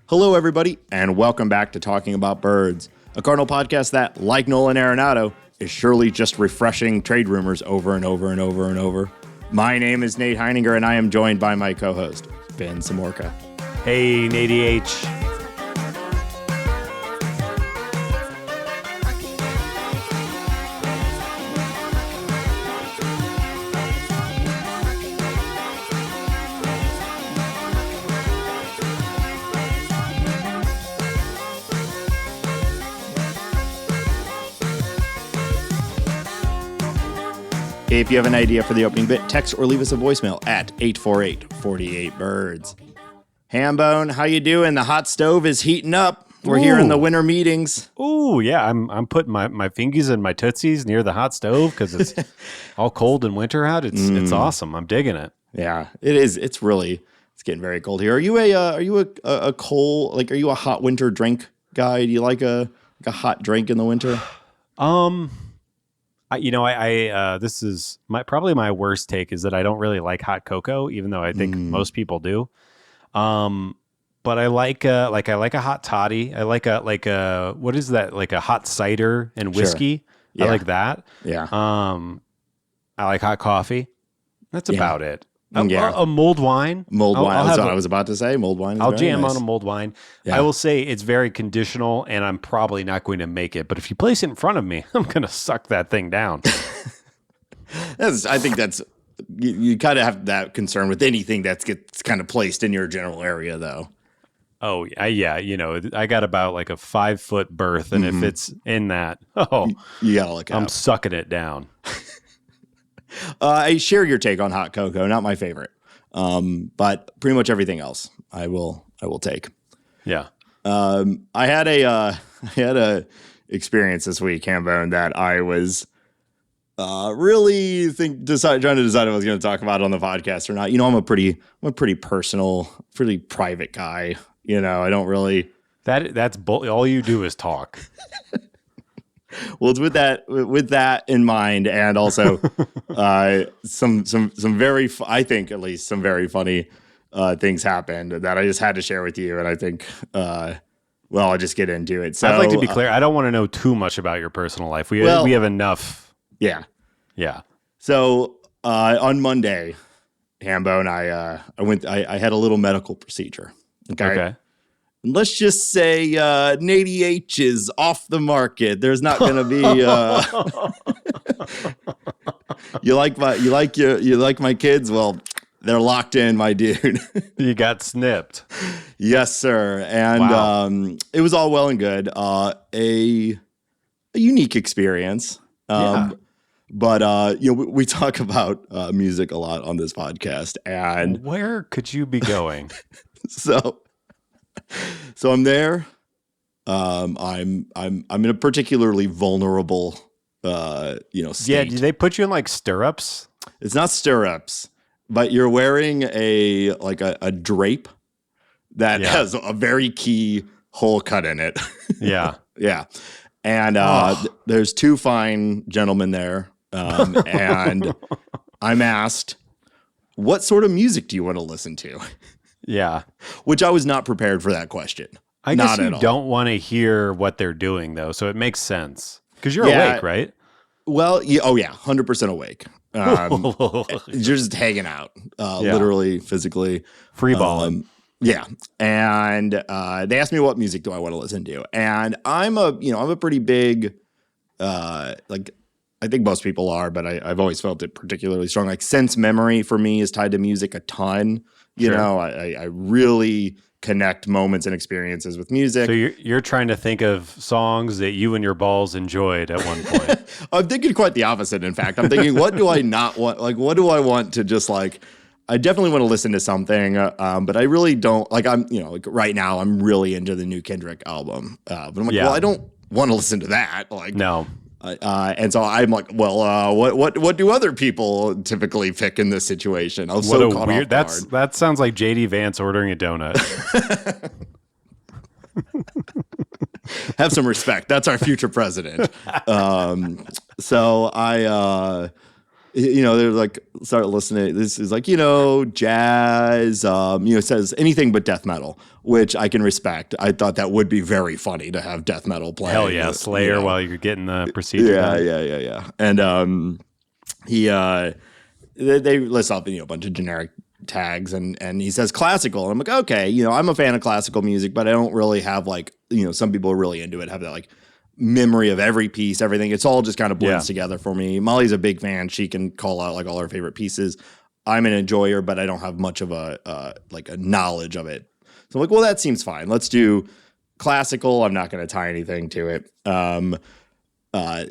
Hello, everybody, and welcome back to Talking About Birds, a Cardinal podcast that, like Nolan Arenado, is surely just refreshing trade rumors over and over and over and over. My name is Nate Heininger, and I am joined by my co-host, Ben Samorka. Hey, Nate H. If you have an idea for the opening bit, text or leave us a voicemail at 848-48-BIRDS. Hambone, how you doing? The hot stove is heating up. We're here in the winter meetings. Ooh, yeah, I'm putting my fingies and my tootsies near the hot stove because it's all cold in winter out. It's awesome. I'm digging it. Yeah, it is. It's getting very cold here. Are you a cold, like, are you a hot winter drink guy? Do you like a hot drink in the winter? This is probably my worst take is that I don't really like hot cocoa, even though I think most people do. But I like a hot toddy. I like a what is that? Like a hot cider and whiskey. Sure. Yeah. I like that. Yeah. I like hot coffee. That's about it. Yeah. A mulled wine. That's what I was about to say. Mulled wine. I'll jam on a mulled wine. Yeah. I will say it's very conditional, and I'm probably not going to make it. But if you place it in front of me, I'm going to suck that thing down. I think that's you kind of have that concern with anything that gets kind of placed in your general area, though. Oh yeah. I got about like a 5-foot berth, and if it's in that, you gotta look out. I'm sucking it down. I share your take on hot cocoa, not my favorite, but pretty much everything else I will take. Yeah. I had a experience this week, Hambone, that I was really trying to decide if I was going to talk about it on the podcast or not. I'm a pretty personal, pretty private guy. I don't really. That's all you do is talk. Well, it's with that in mind, and also some very, I think at least some very funny things happened that I just had to share with you, and I think I'll just get into it. So I'd like to be clear. I don't want to know too much about your personal life. We have enough. Yeah. So on Monday, Hambone, I had a little medical procedure. Okay. Let's just say Nate H is off the market. There's not going to be. You like my kids? Well, they're locked in, my dude. You got snipped. Yes, sir. And it was all well and good. A unique experience. But we talk about music a lot on this podcast, and where could you be going? So I'm there. I'm in a particularly vulnerable state. Yeah, did they put you in like stirrups? It's not stirrups, but you're wearing a drape that has a very key hole cut in it. Yeah. Yeah. And there's two fine gentlemen there. And I'm asked, what sort of music do you want to listen to? Yeah. Which I was not prepared for that question. I guess you don't want to hear what they're doing, though, so it makes sense. Because you're awake, right? Well, 100% awake. You're just hanging out, literally, physically. Free balling. Yeah. And they asked me what music do I want to listen to. And I'm a pretty big, I think most people are, but I've always felt it particularly strong. Like sense memory for me is tied to music a ton. I really connect moments and experiences with music. So you're trying to think of songs that you and your balls enjoyed at one point. I'm thinking quite the opposite. In fact, I'm thinking, what do I not want? Like, what do I want to just like? I definitely want to listen to something, but I really don't. Like, right now, I'm really into the new Kendrick album. But I'm like, well, I don't want to listen to that. Like, no. And so I'm like, well, what do other people typically pick in this situation? I was so caught off guard. That sounds like JD Vance ordering a donut. Have some respect. That's our future president. So they're like, start listening. This is like, jazz, it says anything but death metal, which I can respect. I thought that would be very funny to have death metal play. Hell yeah, Slayer while you're getting the procedure done. Yeah. And they list off, a bunch of generic tags and he says classical. And I'm like, okay, I'm a fan of classical music, but I don't really have like, some people are really into it, have that like memory of every piece, everything. It's all just kind of blends together for me. Molly's a big fan. She can call out like all her favorite pieces. I'm an enjoyer, but I don't have much of a knowledge of it. So I'm like, well, that seems fine. Let's do classical. I'm not going to tie anything to it. A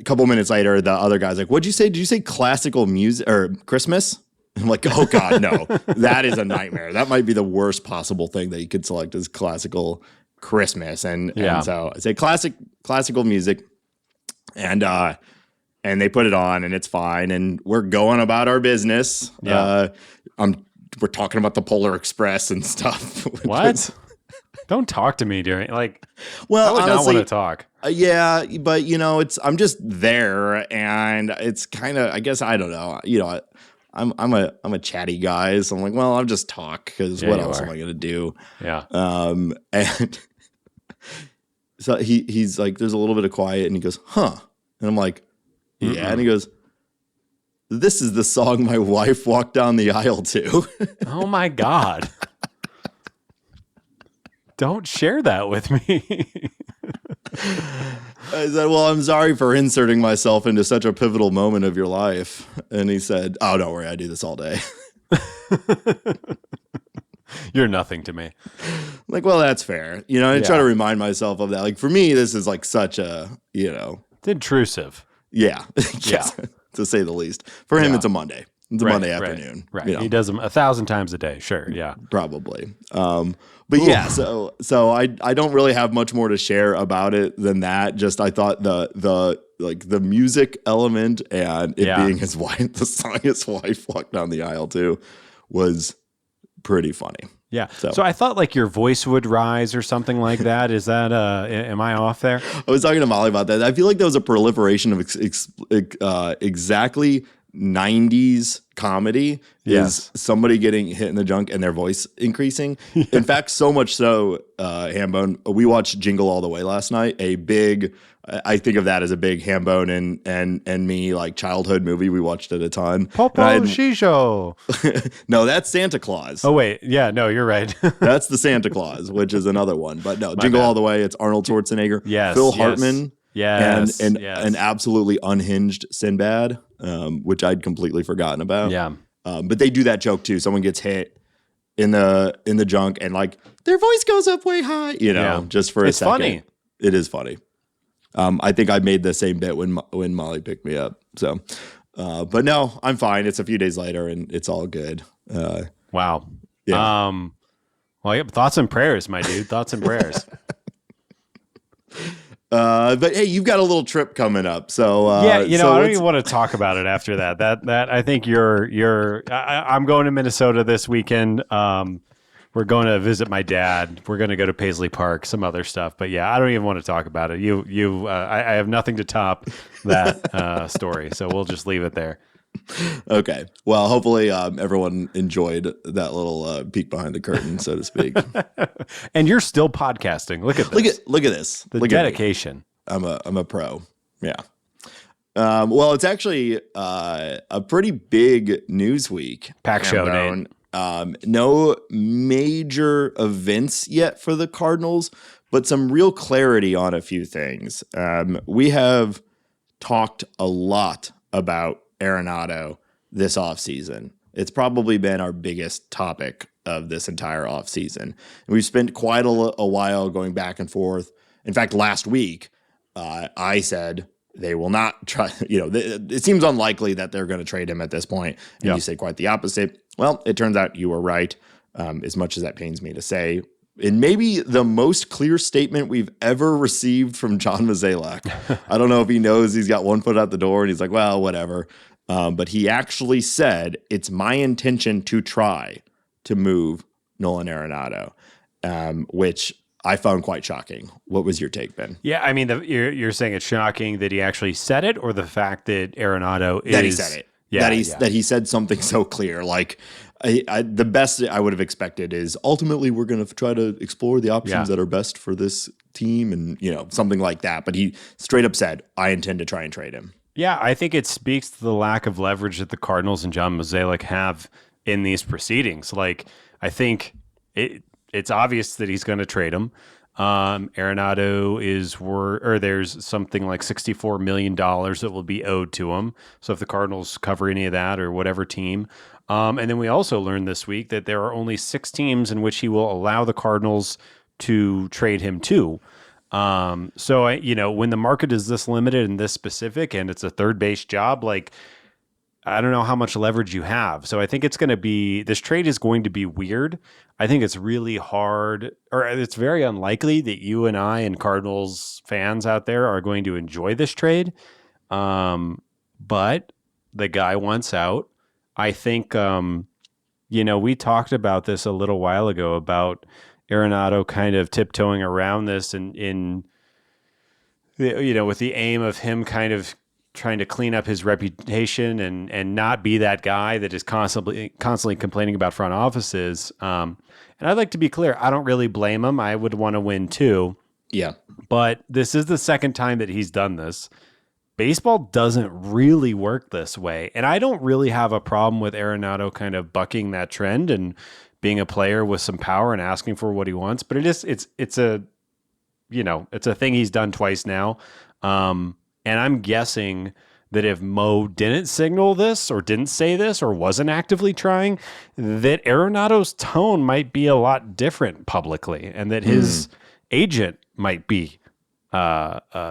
couple minutes later, the other guy's like, what'd you say? Did you say classical music or Christmas? I'm like, oh God, no, that is a nightmare. That might be the worst possible thing that you could select as classical Christmas. And so I say classical music and they put it on and it's fine. And we're going about our business. Yeah. We're talking about the Polar Express and stuff. What? Don't talk to me during well, I would honestly, not want to talk. Yeah, but I'm just there and it's kind of, I guess, I don't know. I'm a chatty guy, so I'm like, well, I'll just talk because what else am I gonna do? Yeah. And so he's like, there's a little bit of quiet, and he goes, huh? And I'm like, yeah. And he goes, this is the song my wife walked down the aisle to. Oh my God. Don't share that with me. I said, well, I'm sorry for inserting myself into such a pivotal moment of your life. And he said, oh, don't worry. I do this all day. You're nothing to me. Like, well, that's fair. I try to remind myself of that. Like, for me, this is like such a, It's intrusive. Yeah. Yes, to say the least. For him, it's a Monday. It's a Monday afternoon. Right. He does them 1,000 times a day. Sure. Yeah. Probably. But yeah, so I don't really have much more to share about it than that. Just I thought the music element and it being his wife, the song his wife walked down the aisle to, was pretty funny. Yeah. So I thought like your voice would rise or something like that. Is that am I off there? I was talking to Molly about that. I feel like there was a proliferation of exactly 90s comedy is somebody getting hit in the junk and their voice increasing. In fact, so much so, Hambone, we watched Jingle All the Way last night, I think of that as a big Hambone and me like childhood movie. We watched it a ton. Popo Shisho. No, that's Santa Claus. Oh wait, yeah, no, you're right. That's the Santa Claus, which is another one. But no, Jingle All the Way, it's Arnold Schwarzenegger. Yes. Phil Hartman. Yes. And an absolutely unhinged Sinbad, which I'd completely forgotten about. Yeah. But they do that joke too. Someone gets hit in the junk and like their voice goes up way high, just for a second. It's funny. It is funny. I think I made the same bit when Molly picked me up. So, but no, I'm fine. It's a few days later and it's all good. Wow. Yeah. Well, yeah, thoughts and prayers, my dude. Thoughts and prayers. But hey, you've got a little trip coming up, so I don't even want to talk about it after that. That I think I'm going to Minnesota this weekend. We're going to visit my dad. We're going to go to Paisley Park, some other stuff. But yeah, I don't even want to talk about it. I have nothing to top that story, so we'll just leave it there. Okay. Well, hopefully everyone enjoyed that little peek behind the curtain, so to speak. And you're still podcasting. Look at this. Look at this. The dedication. I'm a pro. Yeah. Well, it's actually a pretty big news week. Pack show, Nate. No major events yet for the Cardinals, but some real clarity on a few things. We have talked a lot about Arenado this offseason. It's probably been our biggest topic of this entire offseason. And we've spent quite a while going back and forth. In fact, last week, I said they will not try, it seems unlikely that they're going to trade him at this point. And you say quite the opposite. Well, it turns out you were right, as much as that pains me to say. And maybe the most clear statement we've ever received from John Mozeliak. I don't know if he knows he's got one foot out the door and he's like, well, whatever. But he actually said, it's my intention to try to move Nolan Arenado, which I found quite shocking. What was your take, Ben? Yeah, I mean, you're saying it's shocking that he actually said it, or the fact that Arenado is... That he said it. Yeah, that he said something so clear. Like the best I would have expected is ultimately we're going to try to explore the options that are best for this team, and something like that. But he straight up said, "I intend to try and trade him." Yeah, I think it speaks to the lack of leverage that the Cardinals and John Mozeliak have in these proceedings. Like, I think it's obvious that he's going to trade him. Arenado there's something like $64 million that will be owed to him. So if the Cardinals cover any of that or whatever team. And then we also learned this week that there are only 6 teams in which he will allow the Cardinals to trade him to. So when the market is this limited and this specific and it's a third base job, like, I don't know how much leverage you have. So I think this trade is going to be weird. I think it's really hard, or it's very unlikely that you and I and Cardinals fans out there are going to enjoy this trade. But the guy wants out. I think, we talked about this a little while ago about Arenado kind of tiptoeing around this and with the aim of him kind of trying to clean up his reputation and not be that guy that is constantly complaining about front offices. And I'd like to be clear, I don't really blame him. I would want to win too. Yeah. But this is the second time that he's done this. Baseball doesn't really work this way. And I don't really have a problem with Arenado kind of bucking that trend and being a player with some power and asking for what he wants, but it's a thing he's done twice now. And I'm guessing that if Mo didn't signal this or didn't say this or wasn't actively trying, that Arenado's tone might be a lot different publicly, and that his agent might be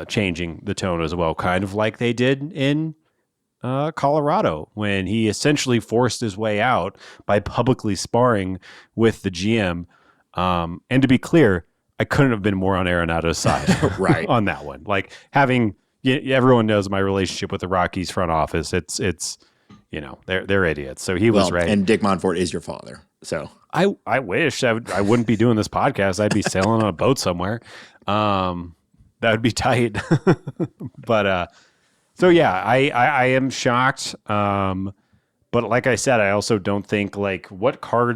changing the tone as well, kind of like they did in Colorado, when he essentially forced his way out by publicly sparring with the GM. And to be clear, I couldn't have been more on Arenado's side right on that one. Like, everyone knows my relationship with the Rockies front office. It's they're idiots. So he was right. And Dick Monfort is your father. So I wish I wouldn't be doing this podcast. I'd be sailing on a boat somewhere. That would be tight. But so yeah, I am shocked. But like I said, I also don't think, like, what are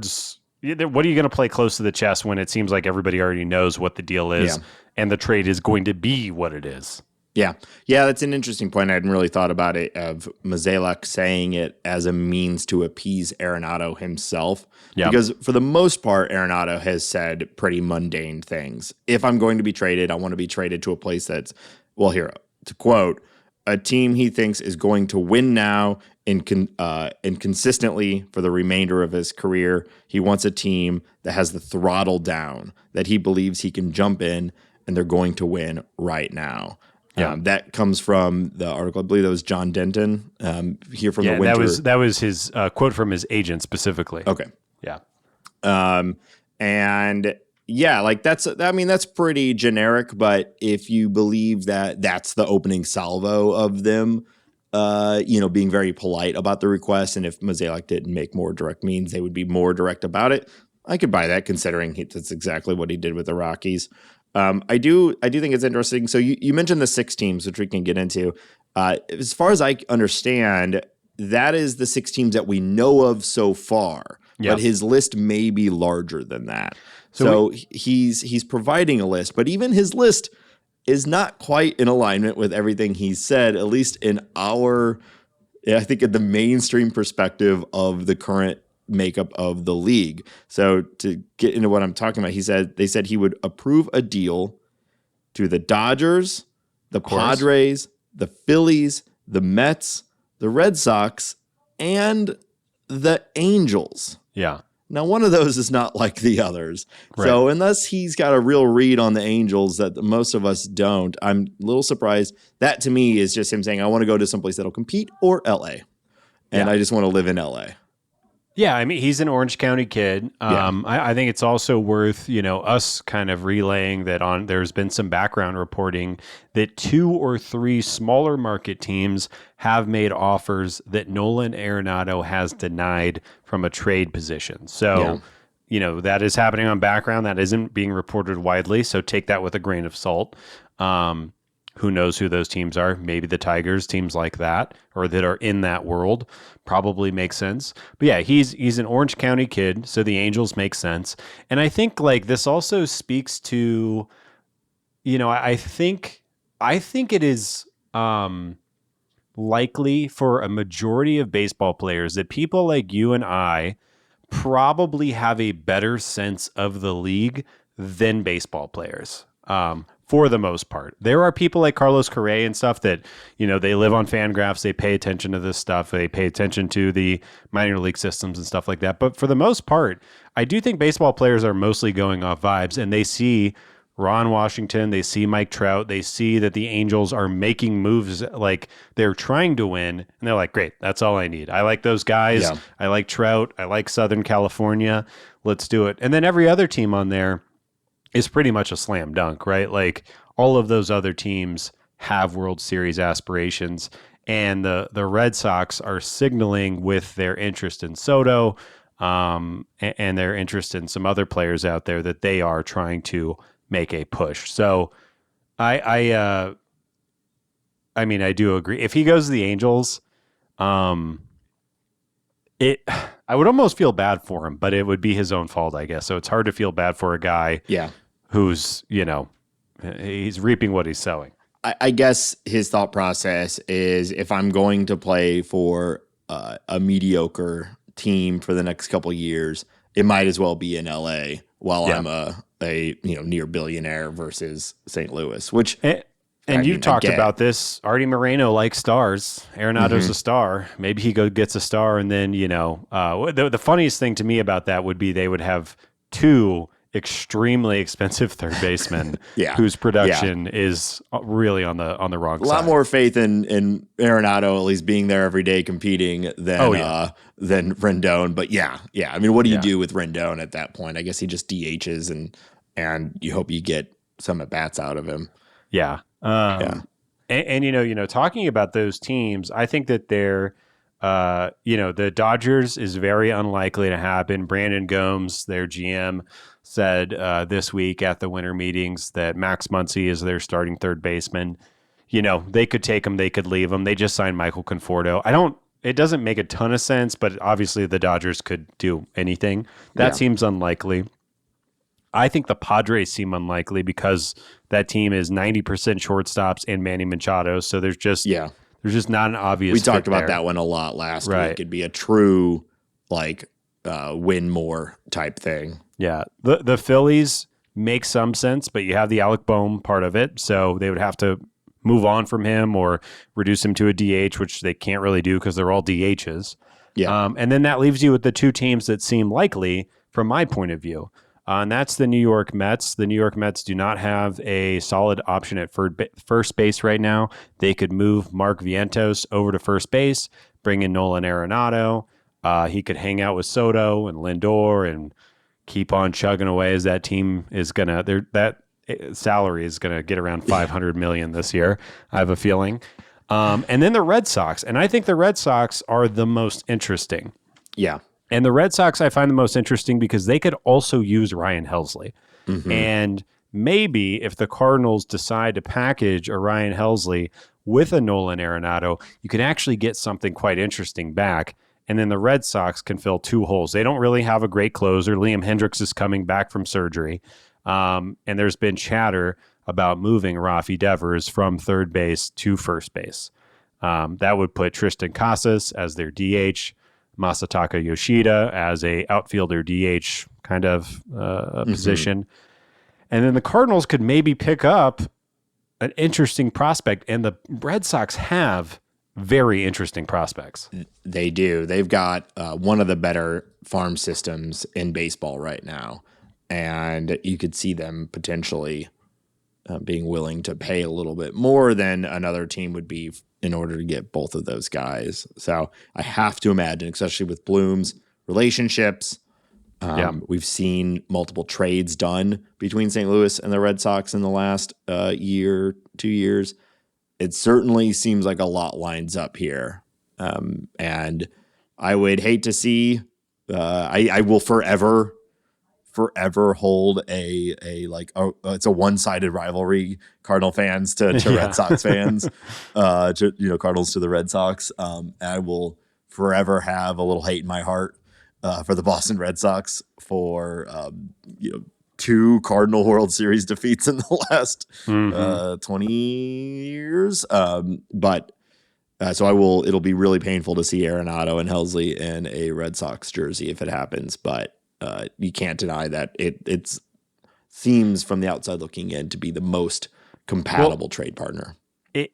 you going to play close to the chest when it seems like everybody already knows what the deal is and the trade is going to be what it is? Yeah. Yeah, that's an interesting point. I hadn't really thought about it, of Mozeliak saying it as a means to appease Arenado himself. Yep. Because for the most part, Arenado has said pretty mundane things. If I'm going to be traded, I want to be traded to a place that's, well, here, to quote, a team he thinks is going to win now and consistently for the remainder of his career. He wants a team that has the throttle down, that he believes he can jump in and they're going to win right now. Yeah, that comes from the article. I believe that was John Denton here from the winter. That was his quote from his agent specifically. Okay. Yeah. And yeah, like that's pretty generic. But if you believe that that's the opening salvo of them, being very polite about the request, and if Mozeliak didn't make more direct means, they would be more direct about it. I could buy that, considering that's exactly what he did with the Rockies. I do think it's interesting. So you mentioned the 6 teams, which we can get into. As far as I understand, that is the 6 teams that we know of so far. Yep. But his list may be larger than that. So he's providing a list, but even his list is not quite in alignment with everything he's said, at least in I think in the mainstream perspective of the current makeup of the league. So to get into what I'm talking about, they said he would approve a deal to the Dodgers, the Padres, the Phillies, the Mets, the Red Sox, and the Angels. Yeah. Now, one of those is not like the others. Right. So unless he's got a real read on the Angels that most of us don't, I'm a little surprised. That to me is just him saying, I want to go to someplace that'll compete, or LA. And I just want to live in LA. Yeah, I mean, he's an Orange County kid. I think it's also worth, us kind of relaying that there's been some background reporting that 2 or 3 smaller market teams have made offers that Nolan Arenado has denied from a trade position. So, that is happening on background. That isn't being reported widely. So take that with a grain of salt. Who knows who those teams are? Maybe the Tigers, teams like that, or that are in that world, probably makes sense. But yeah, he's an Orange County kid, so the Angels make sense. And I think like this also speaks to, I think it is likely for a majority of baseball players that people like you and I probably have a better sense of the league than baseball players. For the most part, there are people like Carlos Correa and stuff that, they live on Fangraphs. They pay attention to this stuff. They pay attention to the minor league systems and stuff like that. But for the most part, I do think baseball players are mostly going off vibes, and they see Ron Washington, they see Mike Trout, they see that the Angels are making moves like they're trying to win, and they're like, great, that's all I need. I like those guys. Yeah. I like Trout. I like Southern California. Let's do it. And then every other team on there is pretty much a slam dunk, right? Like all of those other teams have World Series aspirations, and the Red Sox are signaling with their interest in Soto and their interest in some other players out there that they are trying to make a push. So I do agree. If he goes to the Angels, I would almost feel bad for him, but it would be his own fault, I guess. So it's hard to feel bad for a guy who's, he's reaping what he's sowing. I guess his thought process is, if I'm going to play for a mediocre team for the next couple of years, it might as well be in LA while I'm a near billionaire versus St. Louis, which and you talked about this. Artie Moreno likes stars. Arenado's a star. Maybe he gets a star, and then the funniest thing to me about that would be they would have two extremely expensive third basemen whose production is really on the wrong side. A lot more faith in Arenado at least being there every day competing than Rendon. But I mean, what do you do with Rendon at that point? I guess he just DHs and you hope you get some at bats out of him. And talking about those teams, I think that they're the Dodgers is very unlikely to happen. Brandon Gomes, their GM, said this week at the winter meetings that Max Muncy is their starting third baseman. They could take him, they could leave him. They just signed Michael Conforto. It doesn't make a ton of sense, but obviously the Dodgers could do anything. That seems unlikely. I think the Padres seem unlikely because that team is 90% shortstops and Manny Machado. So there's just not an obvious. We talked about that one a lot last week. It'd be a true win more type thing. Yeah, the Phillies make some sense, but you have the Alec Bohm part of it, so they would have to move on from him or reduce him to a DH, which they can't really do because they're all DHs. And then that leaves you with the two teams that seem likely from my point of view. And that's the New York Mets. The New York Mets do not have a solid option at first base right now. They could move Mark Vientos over to first base, bring in Nolan Arenado. He could hang out with Soto and Lindor and keep on chugging away as that team is that salary is gonna get around $500 million this year. I have a feeling. And then the Red Sox, and I think the Red Sox are the most interesting. Yeah. And the Red Sox I find the most interesting because they could also use Ryan Helsley. And maybe if the Cardinals decide to package a Ryan Helsley with a Nolan Arenado, you can actually get something quite interesting back. And then the Red Sox can fill two holes. They don't really have a great closer. Liam Hendricks is coming back from surgery. And there's been chatter about moving Rafi Devers from third base to first base. That would put Tristan Casas as their DH, Masataka Yoshida as a outfielder DH kind of position. And then the Cardinals could maybe pick up an interesting prospect. And the Red Sox have very interesting prospects. They do. They've got one of the better farm systems in baseball right now. And you could see them potentially being willing to pay a little bit more than another team would be in order to get both of those guys. So I have to imagine, especially with Bloom's relationships, we've seen multiple trades done between St. Louis and the Red Sox in the last year, 2 years. It certainly seems like a lot lines up here. And I would hate to see, I will forever forever hold it's a one-sided rivalry, Cardinal fans to Red Sox fans, Cardinals to the Red Sox. I will forever have a little hate in my heart for the Boston Red Sox for 2 Cardinal World Series defeats in the last 20 years. So it'll be really painful to see Arenado and Helsley in a Red Sox jersey if it happens, but you can't deny that it seems from the outside looking in to be the most compatible trade partner.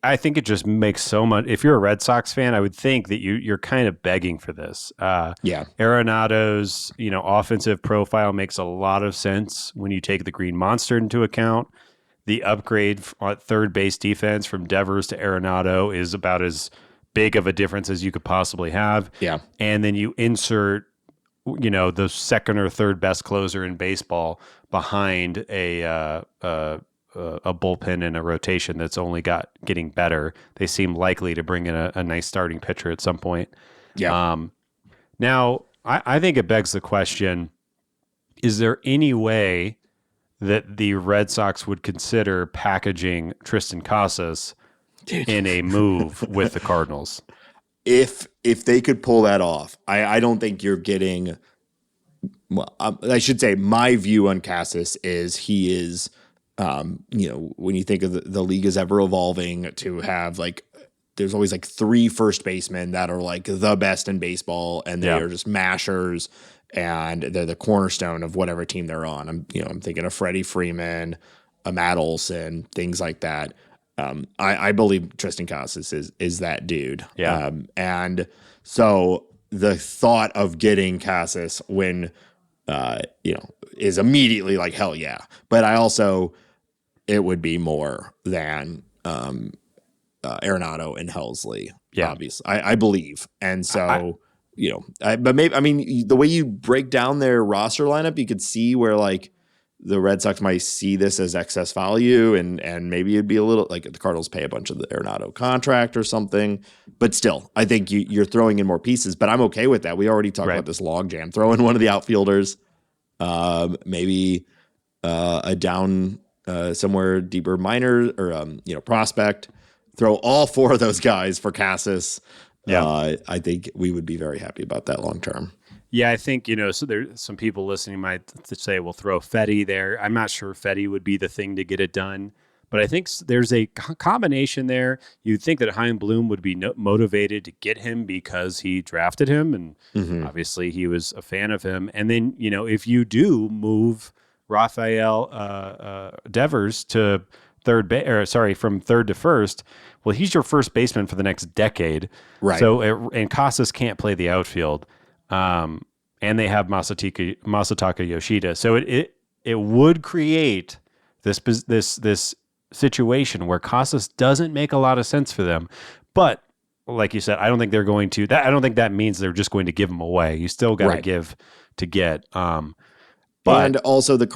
I think it just makes so much. If you're a Red Sox fan, I would think that you're kind of begging for this. Arenado's offensive profile makes a lot of sense when you take the Green Monster into account. The upgrade at third base defense from Devers to Arenado is about as big of a difference as you could possibly have. Yeah. And then you insert, the second or third best closer in baseball behind a bullpen and a rotation that's only getting better. They seem likely to bring in a nice starting pitcher at some point. Yeah. Now, I think it begs the question, is there any way that the Red Sox would consider packaging Tristan Casas in a move with the Cardinals? If they could pull that off, I don't think you're getting. Well, I should say my view on Casas is he is, when you think of the league is ever evolving to have there's always 3 first basemen that are the best in baseball, and they are just mashers. And they're the cornerstone of whatever team they're on. I'm thinking of Freddie Freeman, Matt Olson, things like that. I believe Tristan Casas is that dude. Yeah. And so the thought of getting Casas when, is immediately hell yeah. But it would be more than Arenado and Helsley. Yeah. Obviously, I believe. And so. But maybe, the way you break down their roster lineup, you could see where the Red Sox might see this as excess value, and maybe it'd be a little the Cardinals pay a bunch of the Arenado contract or something. But still, I think you're throwing in more pieces. But I'm okay with that. We already talked about this logjam. Throw in one of the outfielders, maybe a down somewhere deeper minor or prospect. Throw all 4 of those guys for Casas. Yeah, I think we would be very happy about that long term. Yeah, I think, so there's some people listening might say, we'll throw Fetty there. I'm not sure Fetty would be the thing to get it done, but I think there's a combination there. You'd think that Chaim Bloom would be motivated to get him because he drafted him, and obviously he was a fan of him. And then, if you do move Rafael Devers to from third to first, well, he's your first baseman for the next decade. Right. So, and Casas can't play the outfield. And they have Masataka Yoshida. So it would create this situation where Casas doesn't make a lot of sense for them. But like you said, I don't think they're going to. I don't think that means they're just going to give him away. You still got to give to get. And also the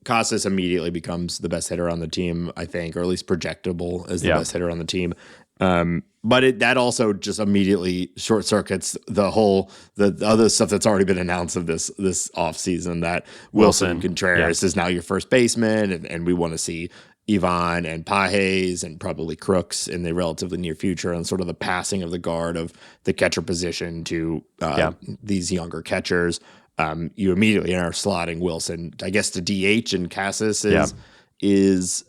Casas immediately becomes the best hitter on the team, I think, or at least projectable as the best hitter on the team. But that also just immediately short circuits the other stuff that's already been announced of this offseason, that Wilson Contreras is now your first baseman, and we want to see Ivan and Pages and probably Crooks in the relatively near future, and sort of the passing of the guard of the catcher position to these younger catchers. You immediately are slotting Wilson, I guess, to DH, and Casas is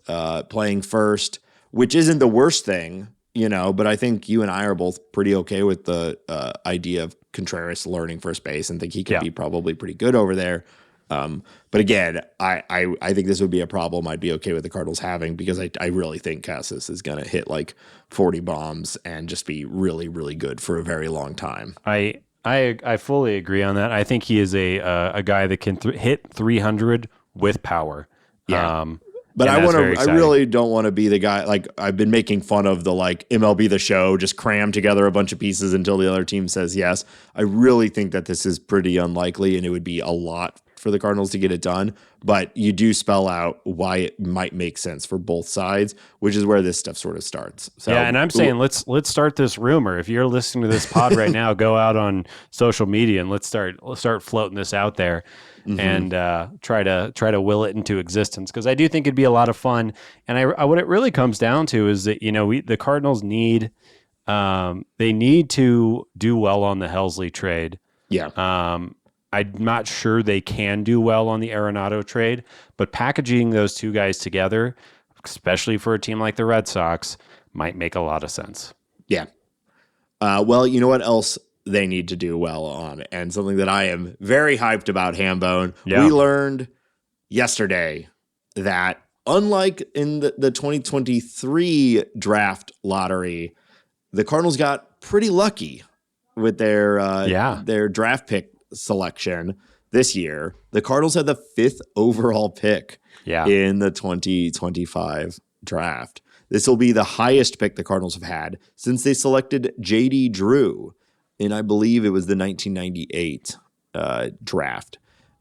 playing first, which isn't the worst thing, but I think you and I are both pretty okay with the idea of Contreras learning first base and think he could be probably pretty good over there. But again, I think this would be a problem I'd be okay with the Cardinals having, because I really think Casas is going to hit 40 bombs and just be really, really good for a very long time. I fully agree on that. I think he is a guy that can hit 300 with power. Yeah. But I really don't want to be the guy, I've been making fun of the MLB The Show, just cram together a bunch of pieces until the other team says yes. I really think that this is pretty unlikely, and it would be a lot for the Cardinals to get it done. But you do spell out why it might make sense for both sides, which is where this stuff sort of starts. So, yeah, and I'm saying let's start this rumor. If you're listening to this pod right now, go out on social media and let's start floating this out there. and try to will it into existence, because I do think it'd be a lot of fun. And I what it really comes down to is that the Cardinals need they need to do well on the Helsley trade. Yeah. I'm not sure they can do well on the Arenado trade, but packaging those two guys together, especially for a team like the Red Sox, might make a lot of sense. Yeah. Well, you know what else they need to do well on, and something that I am very hyped about, Hambone. Yeah. We learned yesterday that unlike in the 2023 draft lottery, the Cardinals got pretty lucky with their draft pick selection this year. The Cardinals had the 5th overall pick in the 2025 draft. This will be the highest pick the Cardinals have had since they selected J.D. Drew in, I believe it was the 1998 draft.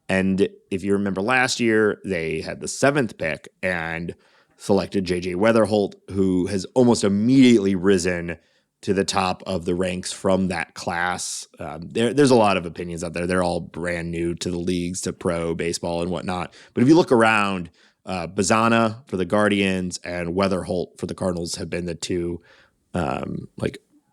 And if you remember last year, they had the 7th pick and selected J.J. Weatherholt, who has almost immediately risen to the top of the ranks from that class. There's a lot of opinions out there. They're all brand new to the leagues, to pro baseball and whatnot. But if you look around, Bazana for the Guardians and Weatherholt for the Cardinals have been the two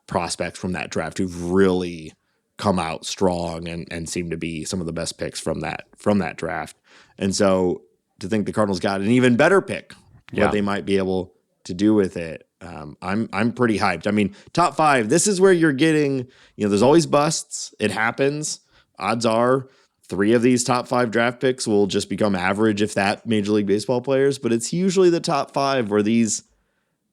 prospects from that draft who've really come out strong and seem to be some of the best picks from that draft. And so to think the Cardinals got an even better pick, what they might be able to do with it, I'm pretty hyped. I mean, top 5, this is where you're getting, there's always busts. It happens. Odds are 3 of these top 5 draft picks will just become average, if that, Major League Baseball players. But it's usually the top 5 where these,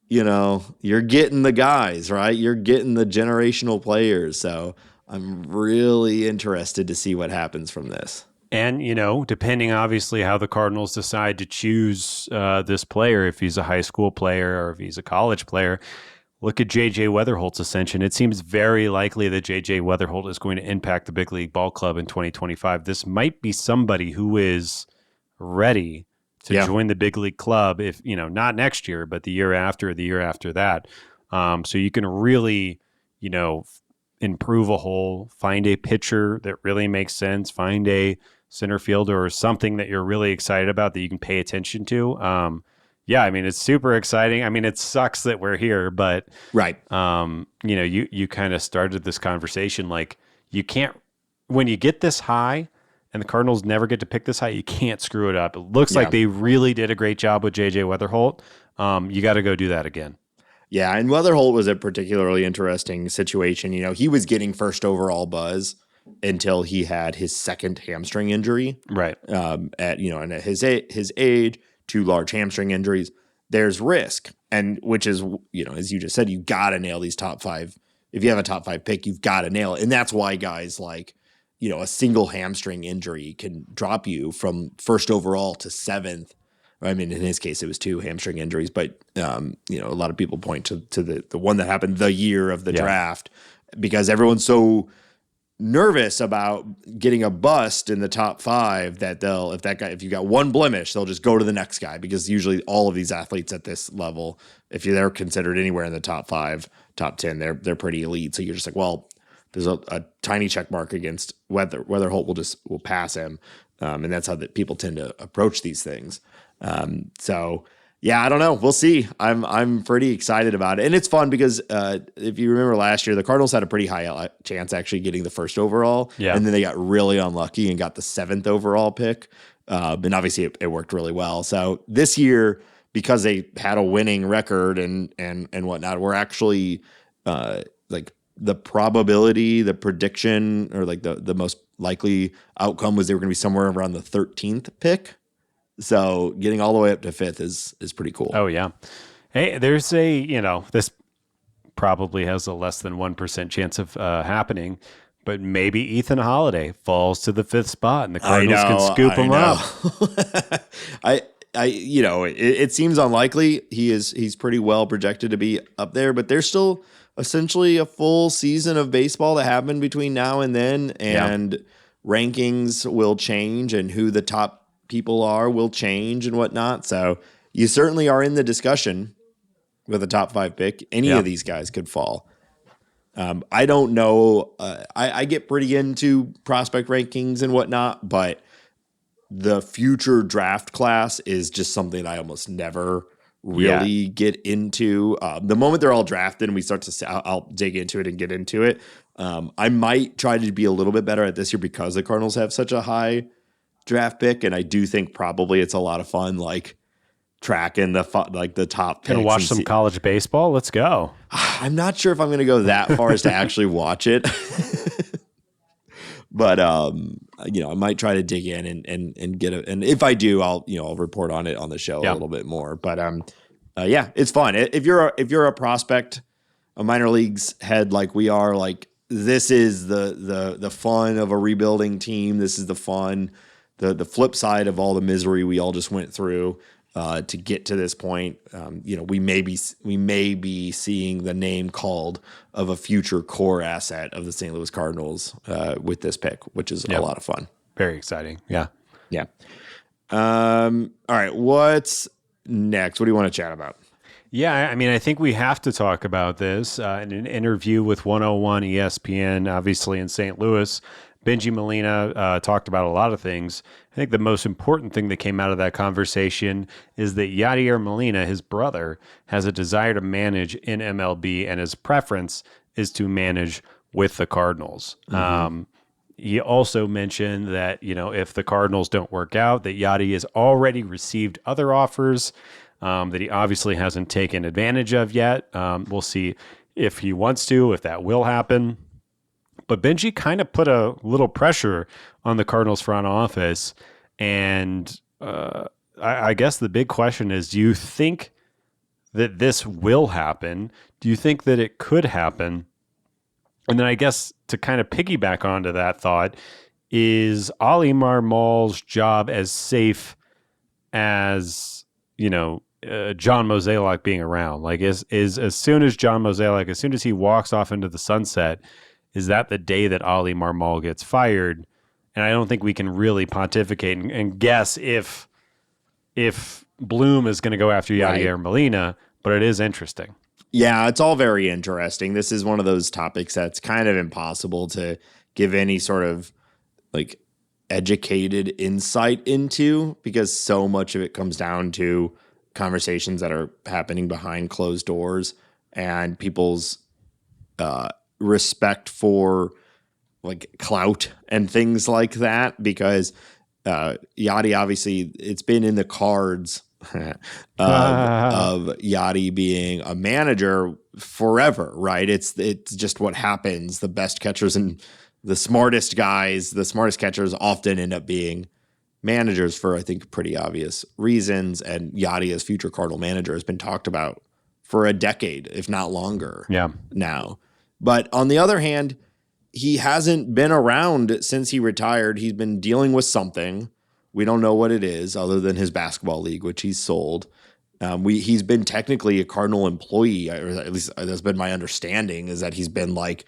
you're getting the guys, right? You're getting the generational players. So I'm really interested to see what happens from this. And, depending obviously how the Cardinals decide to choose this player, if he's a high school player or if he's a college player, look at J.J. Weatherholt's ascension. It seems very likely that J.J. Weatherholt is going to impact the big league ball club in 2025. This might be somebody who is ready to join the big league club, if, not next year, but the year after, the year after that. So you can really, improve a hole, find a pitcher that really makes sense, find a center fielder or something that you're really excited about that you can pay attention to. It's super exciting. I mean, it sucks that we're here, but right. You kind of started this conversation like you can't, when you get this high and the Cardinals never get to pick this high, you can't screw it up. It looks like they really did a great job with J.J. Weatherholt. You got to go do that again. Yeah, and Weatherholt was a particularly interesting situation. He was getting first overall buzz until he had his 2nd hamstring injury. Right. And at his age, 2 large hamstring injuries, there's risk. And which is, as you just said, you got to nail these top 5. If you have a top 5 pick, you've got to nail it. And that's why guys like, a single hamstring injury can drop you from first overall to 7th. I mean, in his case, it was 2 hamstring injuries, but a lot of people point to the one that happened the year of the draft, because everyone's so nervous about getting a bust in the top 5 that if you got one blemish, they'll just go to the next guy, because usually all of these athletes at this level, if they're considered anywhere in the top 5, top 10, they're pretty elite. So you're just like, well, there's a tiny check mark against Weatherholt. We'll pass him, and that's how people tend to approach these things. I don't know. We'll see. I'm pretty excited about it. And it's fun because if you remember last year, the Cardinals had a pretty high chance actually getting the first overall. Yeah. And then they got really unlucky and got the 7th overall pick. And obviously it worked really well. So this year, because they had a winning record and whatnot, we're actually the probability, the prediction, or the most likely outcome was they were going to be somewhere around the 13th pick. So getting all the way up to 5th is pretty cool. Oh, yeah. Hey, there's this probably has a less than 1% chance of happening, but maybe Ethan Holiday falls to the 5th spot and the Cardinals can scoop him up. It seems unlikely. He's pretty well projected to be up there, but there's still essentially a full season of baseball that happened between now and then, and rankings will change, and who the top people will change and whatnot. So you certainly are in the discussion with a top 5 pick. Any of these guys could fall. I don't know. I get pretty into prospect rankings and whatnot, but the future draft class is just something I almost never really get into. The moment they're all drafted and we start to say, I'll dig into it and get into it. I might try to be a little bit better at this year because the Cardinals have such a high draft pick, and I do think probably it's a lot of fun, like tracking the top picks. Gonna watch some college baseball? Let's go. I'm not sure if I'm going to go that far as to actually watch it. But I might try to dig in and get it. And if I do, I'll report on it on the show a little bit more. But it's fun. If you're a prospect, a minor leagues head like we are, like this is the fun of a rebuilding team. This is the fun, the flip side of all the misery we all just went through to get to this point. We may be seeing the name called of a future core asset of the St. Louis Cardinals with this pick, which is a lot of fun. Very exciting. Yeah. Yeah. All right. What's next? What do you want to chat about? Yeah, I mean, I think we have to talk about this. In an interview with 101 ESPN, obviously in St. Louis, Benji Molina talked about a lot of things. I think the most important thing that came out of that conversation is that Yadi Molina, his brother, has a desire to manage in MLB, and his preference is to manage with the Cardinals. Mm-hmm. He also mentioned that, if the Cardinals don't work out, that Yadi has already received other offers that he obviously hasn't taken advantage of yet. We'll see if he wants to, if that will happen. But Benji kind of put a little pressure on the Cardinals front office. And I guess the big question is, do you think that this will happen? Do you think that it could happen? And then I guess to kind of piggyback onto that thought, is Oli Marmol's job as safe as, John Mozeliak being around? Like is as soon as John Mozeliak, as soon as he walks off into the sunset, is that the day that Oli Marmol gets fired? And I don't think we can really pontificate and guess if Bloom is going to go after Yadi or Molina, but it is interesting. Yeah, it's all very interesting. This is one of those topics that's kind of impossible to give any sort of like educated insight into, because so much of it comes down to conversations that are happening behind closed doors and people's respect for like clout and things like that, because Yadi, obviously it's been in the cards of Yadi being a manager forever, right? It's just what happens. The best catchers and the smartest guys, the smartest catchers often end up being managers for, I think, pretty obvious reasons. And Yadi as future Cardinal manager has been talked about for a decade, if not longer. Now. But on the other hand, he hasn't been around since he retired. He's been dealing with something. We don't know what it is other than his basketball league, which he's sold. He's been technically a Cardinal employee, or at least that's been my understanding, is that he's been like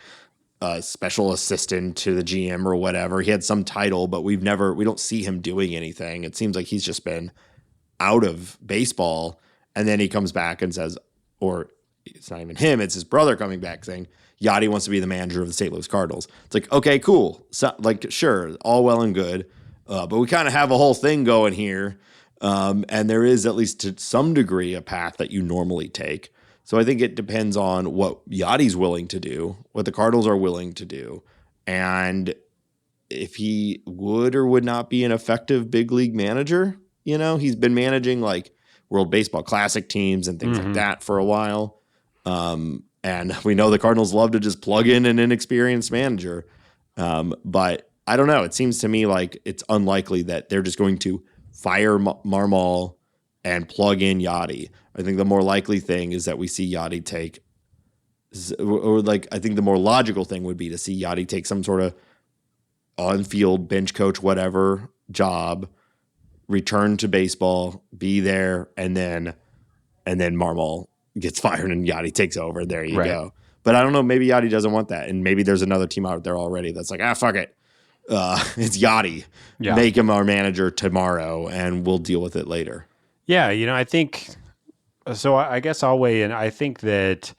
a special assistant to the GM or whatever. He had some title, but we don't see him doing anything. It seems like he's just been out of baseball. And then he comes back and says, or it's not even him, it's his brother coming back saying, Yadi wants to be the manager of the St. Louis Cardinals. It's like, okay, cool. So, like, sure, all well and good. But we kind of have a whole thing going here. And there is, at least to some degree, a path that you normally take. So I think it depends on what Yadi's willing to do, what the Cardinals are willing to do, and if he would or would not be an effective big league manager. He's been managing like World Baseball Classic teams and things like that for a while. And we know the Cardinals love to just plug in an inexperienced manager. But I don't know. It seems to me like it's unlikely that they're just going to fire Marmol and plug in Yadi. I think the more likely thing is that we see Yadi take, I think the more logical thing would be to see Yadi take some sort of on-field bench coach, whatever job, return to baseball, be there, and then Marmol gets fired and Yadi takes over. There you go. But I don't know. Maybe Yadi doesn't want that. And maybe there's another team out there already that's like, fuck it. It's Yadi. Yeah. Make him our manager tomorrow and we'll deal with it later. Yeah. I think, so I guess I'll weigh in. I think that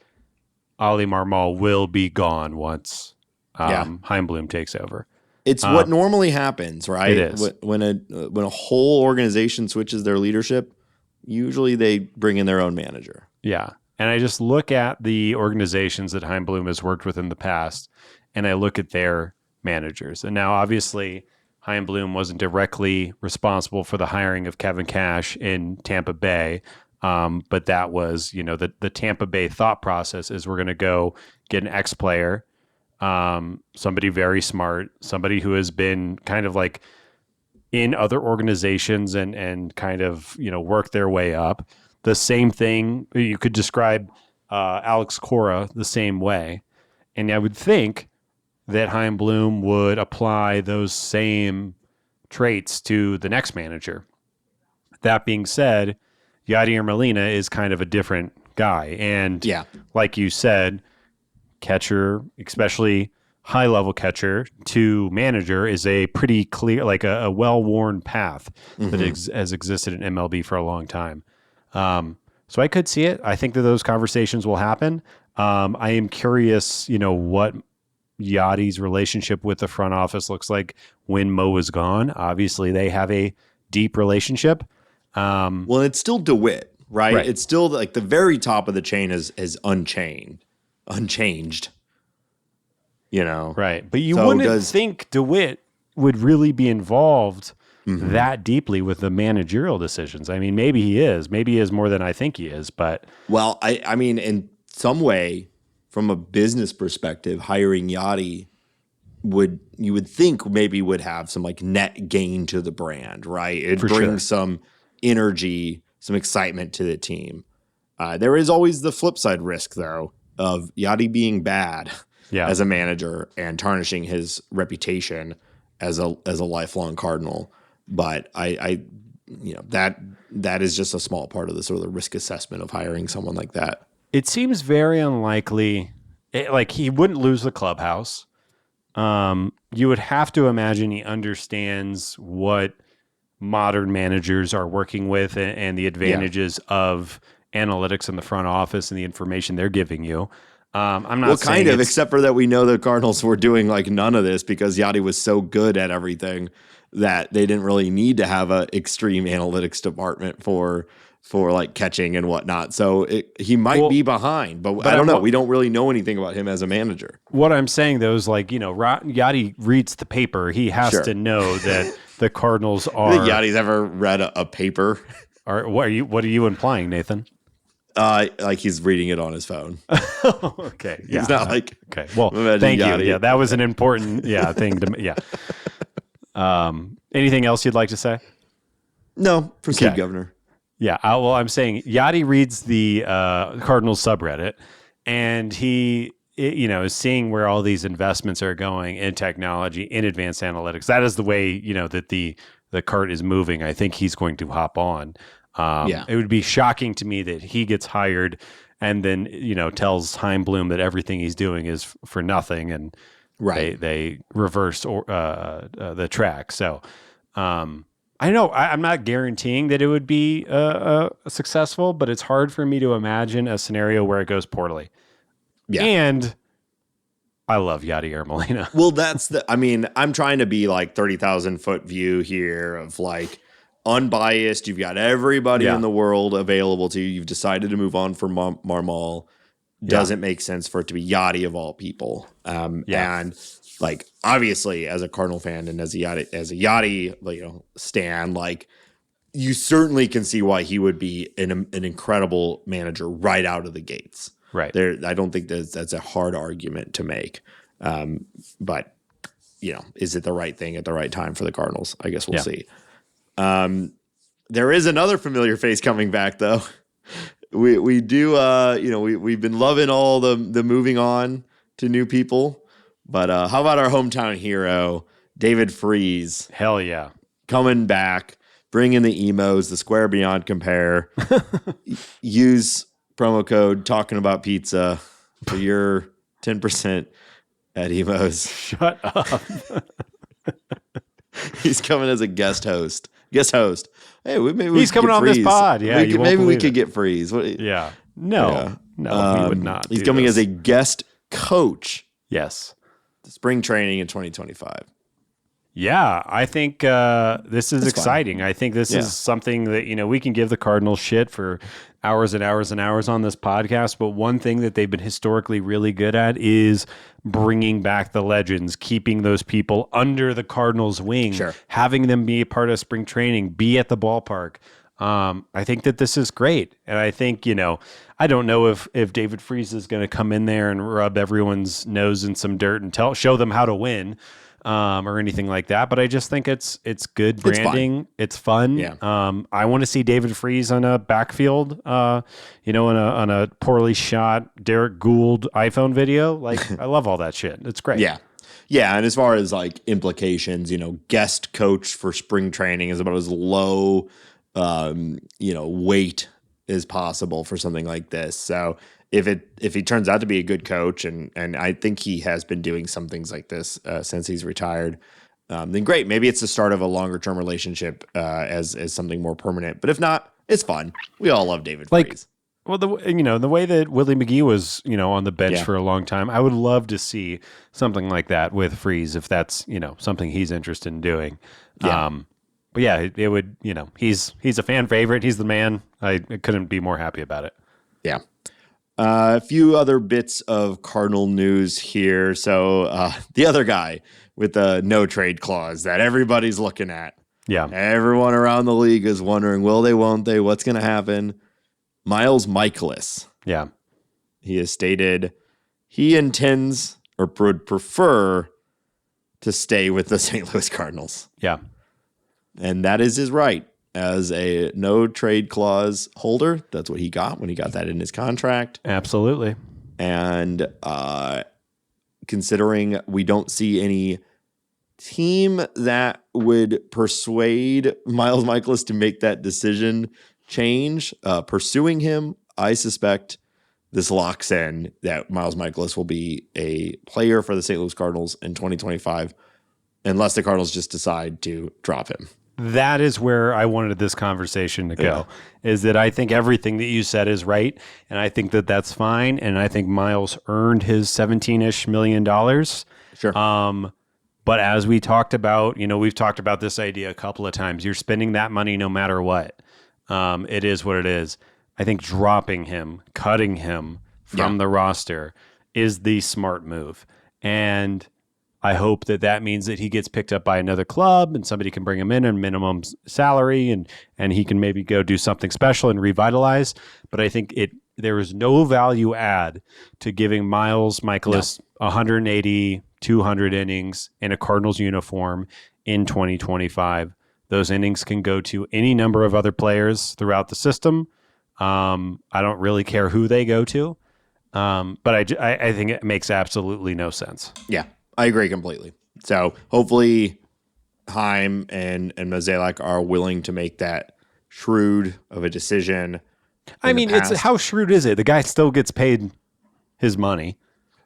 Oli Marmol will be gone once Heimblum takes over. It's what normally happens, right? It is. When a whole organization switches their leadership, usually they bring in their own manager. Yeah. And I just look at the organizations that Chaim Bloom has worked with in the past, and I look at their managers. And now, obviously, Chaim Bloom wasn't directly responsible for the hiring of Kevin Cash in Tampa Bay, but that was, the Tampa Bay thought process is we're going to go get an ex-player, somebody very smart, somebody who has been kind of like in other organizations and kind of, work their way up. The same thing, you could describe Alex Cora the same way. And I would think that Chaim Bloom would apply those same traits to the next manager. That being said, Yadi Molina is kind of a different guy. And like you said, catcher, especially high-level catcher to manager, is a pretty clear, like a well-worn path that has existed in MLB for a long time. So I could see it. I think that those conversations will happen. I am curious, what Yadi's relationship with the front office looks like when Mo is gone. Obviously, they have a deep relationship. Well, it's still DeWitt, right? It's still like the very top of the chain is unchanged. Right. But you wouldn't think DeWitt would really be involved that deeply with the managerial decisions. I mean, maybe he is. Maybe he is more than I think he is. But well, I mean, in some way, from a business perspective, hiring Yadi you would think maybe would have some like net gain to the brand, right? It brings some energy, some excitement to the team. There is always the flip side risk, though, of Yadi being bad as a manager and tarnishing his reputation as a lifelong Cardinal. But that is just a small part of the sort of the risk assessment of hiring someone like that. It seems very unlikely. Like he wouldn't lose the clubhouse. You would have to imagine he understands what modern managers are working with and the advantages of analytics in the front office and the information they're giving you. I'm not saying kind of, except for that we know the Cardinals were doing like none of this because Yadi was so good at everything that they didn't really need to have an extreme analytics department for like catching and whatnot. So he might be behind, but I don't know. We don't really know anything about him as a manager. What I'm saying though is like, Yadi reads the paper. He has to know that the Cardinals are. Think Yadi's ever read a paper? What are you implying, Nathan? Like he's reading it on his phone. Okay. He's not like, okay. Well, thank you. Yeah. That was an important, thing to, anything else you'd like to say? No, proceed, Governor. Yeah. Well, I'm saying Yadi reads the Cardinals subreddit and he, is seeing where all these investments are going in technology, in advanced analytics. That is the way, that the cart is moving. I think he's going to hop on. It would be shocking to me that he gets hired and then, tells Chaim Bloom that everything he's doing is for nothing. And they reversed the track. So, I know I'm not guaranteeing that it would be successful, but it's hard for me to imagine a scenario where it goes poorly. Yeah. And I love Yadi Molina. Well, I'm trying to be like 30,000 foot view here of like unbiased. You've got everybody in the world available to you. You've decided to move on from Marmol. Doesn't make sense for it to be Yadi of all people. And like, obviously as a Cardinal fan and as a Yadi, stan, like you certainly can see why he would be an incredible manager right out of the gates. Right. I don't think that's a hard argument to make. But is it the right thing at the right time for the Cardinals? I guess we'll see. There is another familiar face coming back though. We do, we've been loving all the moving on to new people, but how about our hometown hero, David Freese? Hell yeah. Coming back, bring in the emos, the Square Beyond compare, use promo code Talking About Pizza for your 10% at emos. Shut up. He's coming as a guest host. Hey, maybe he's coming on Freese. this pod. Yeah, maybe we could get Freese. Yeah. No, we would not. He's coming as a guest coach. Yes. Spring training in 2025. Yeah, I think this is That's exciting. fun. I think this Yeah. is something that, we can give the Cardinals shit for hours and hours and hours on this podcast. But one thing that they've been historically really good at is bringing back the legends, keeping those people under the Cardinals' wing, Sure. having them be a part of spring training, be at the ballpark. I think that this is great. And I think, I don't know if David Freese is going to come in there and rub everyone's nose in some dirt and show them how to win. Or anything like that, but I just think it's good branding. It's fun. Yeah. I want to see David Freese on a backfield, on a poorly shot Derek Gould iPhone video. Like, I love all that shit. It's great. Yeah. Yeah. And as far as like implications, guest coach for spring training is about as low, weight as possible for something like this. So if he turns out to be a good coach, and I think he has been doing some things like this since he's retired, then great. Maybe it's the start of a longer term relationship as something more permanent. But if not, it's fun. We all love David Freese. Well, the way that Willie McGee was, on the bench for a long time, I would love to see something like that with Freese if that's, something he's interested in doing. Yeah. But yeah, it would, he's a fan favorite. He's the man. I couldn't be more happy about it. Yeah. A few other bits of Cardinal news here. So the other guy with the no trade clause that everybody's looking at. Yeah. Everyone around the league is wondering, will they, won't they? What's going to happen? Mikolas. Yeah. He has stated he intends or would prefer to stay with the St. Louis Cardinals. Yeah. And that is his right. As a no trade clause holder, that's what he got when he got that in his contract. Absolutely. And considering we don't see any team that would persuade Miles Mikolas to make that decision change, pursuing him, I suspect this locks in that Miles Mikolas will be a player for the St. Louis Cardinals in 2025, unless the Cardinals just decide to drop him. That is where I wanted this conversation to go, is that I think everything that you said is right. And I think that that's fine. And I think Miles earned his $17-ish million. Sure. But as we talked about, we've talked about this idea a couple of times. You're spending that money no matter what. It is what it is. I think dropping him, cutting him from the roster is the smart move. And I hope that means that he gets picked up by another club and somebody can bring him in at minimum salary and he can maybe go do something special and revitalize. But I think there is no value add to giving Miles Mikolas 180, 200 innings in a Cardinals uniform in 2025. Those innings can go to any number of other players throughout the system. I don't really care who they go to, but I think it makes absolutely no sense. Yeah. I agree completely. So hopefully Heim and Mozeliak are willing to make that shrewd of a decision. I mean, it's how shrewd is it? The guy still gets paid his money.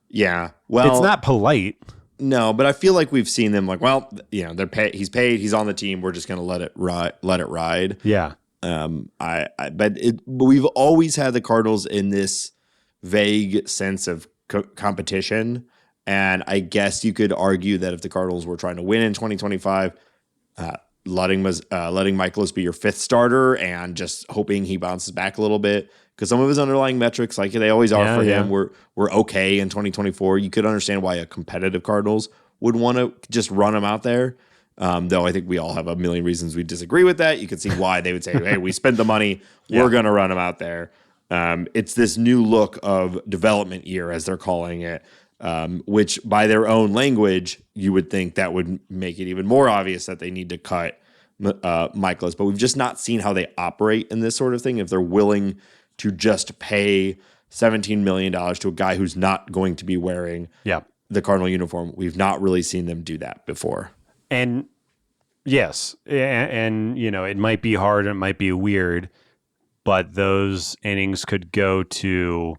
Yeah. Well, it's not polite. No, but I feel like we've seen them like, well, they're paid. He's paid. He's on the team. We're just going to let it ride. Yeah. But we've always had the Cardinals in this vague sense of competition. And I guess you could argue that if the Cardinals were trying to win in 2025, letting Mikolas be your fifth starter and just hoping he bounces back a little bit, because some of his underlying metrics, like they always are for him, were okay in 2024. You could understand why a competitive Cardinals would want to just run him out there. Though I think we all have a million reasons we disagree with that. You can see why they would say, hey, we spent the money, we're going to run him out there. It's this new look of development year, as they're calling it. Which by their own language, you would think that would make it even more obvious that they need to cut Mikolas. But we've just not seen how they operate in this sort of thing. If they're willing to just pay $17 million to a guy who's not going to be wearing the Cardinal uniform, we've not really seen them do that before. And yes, and it might be hard and it might be weird, but those innings could go to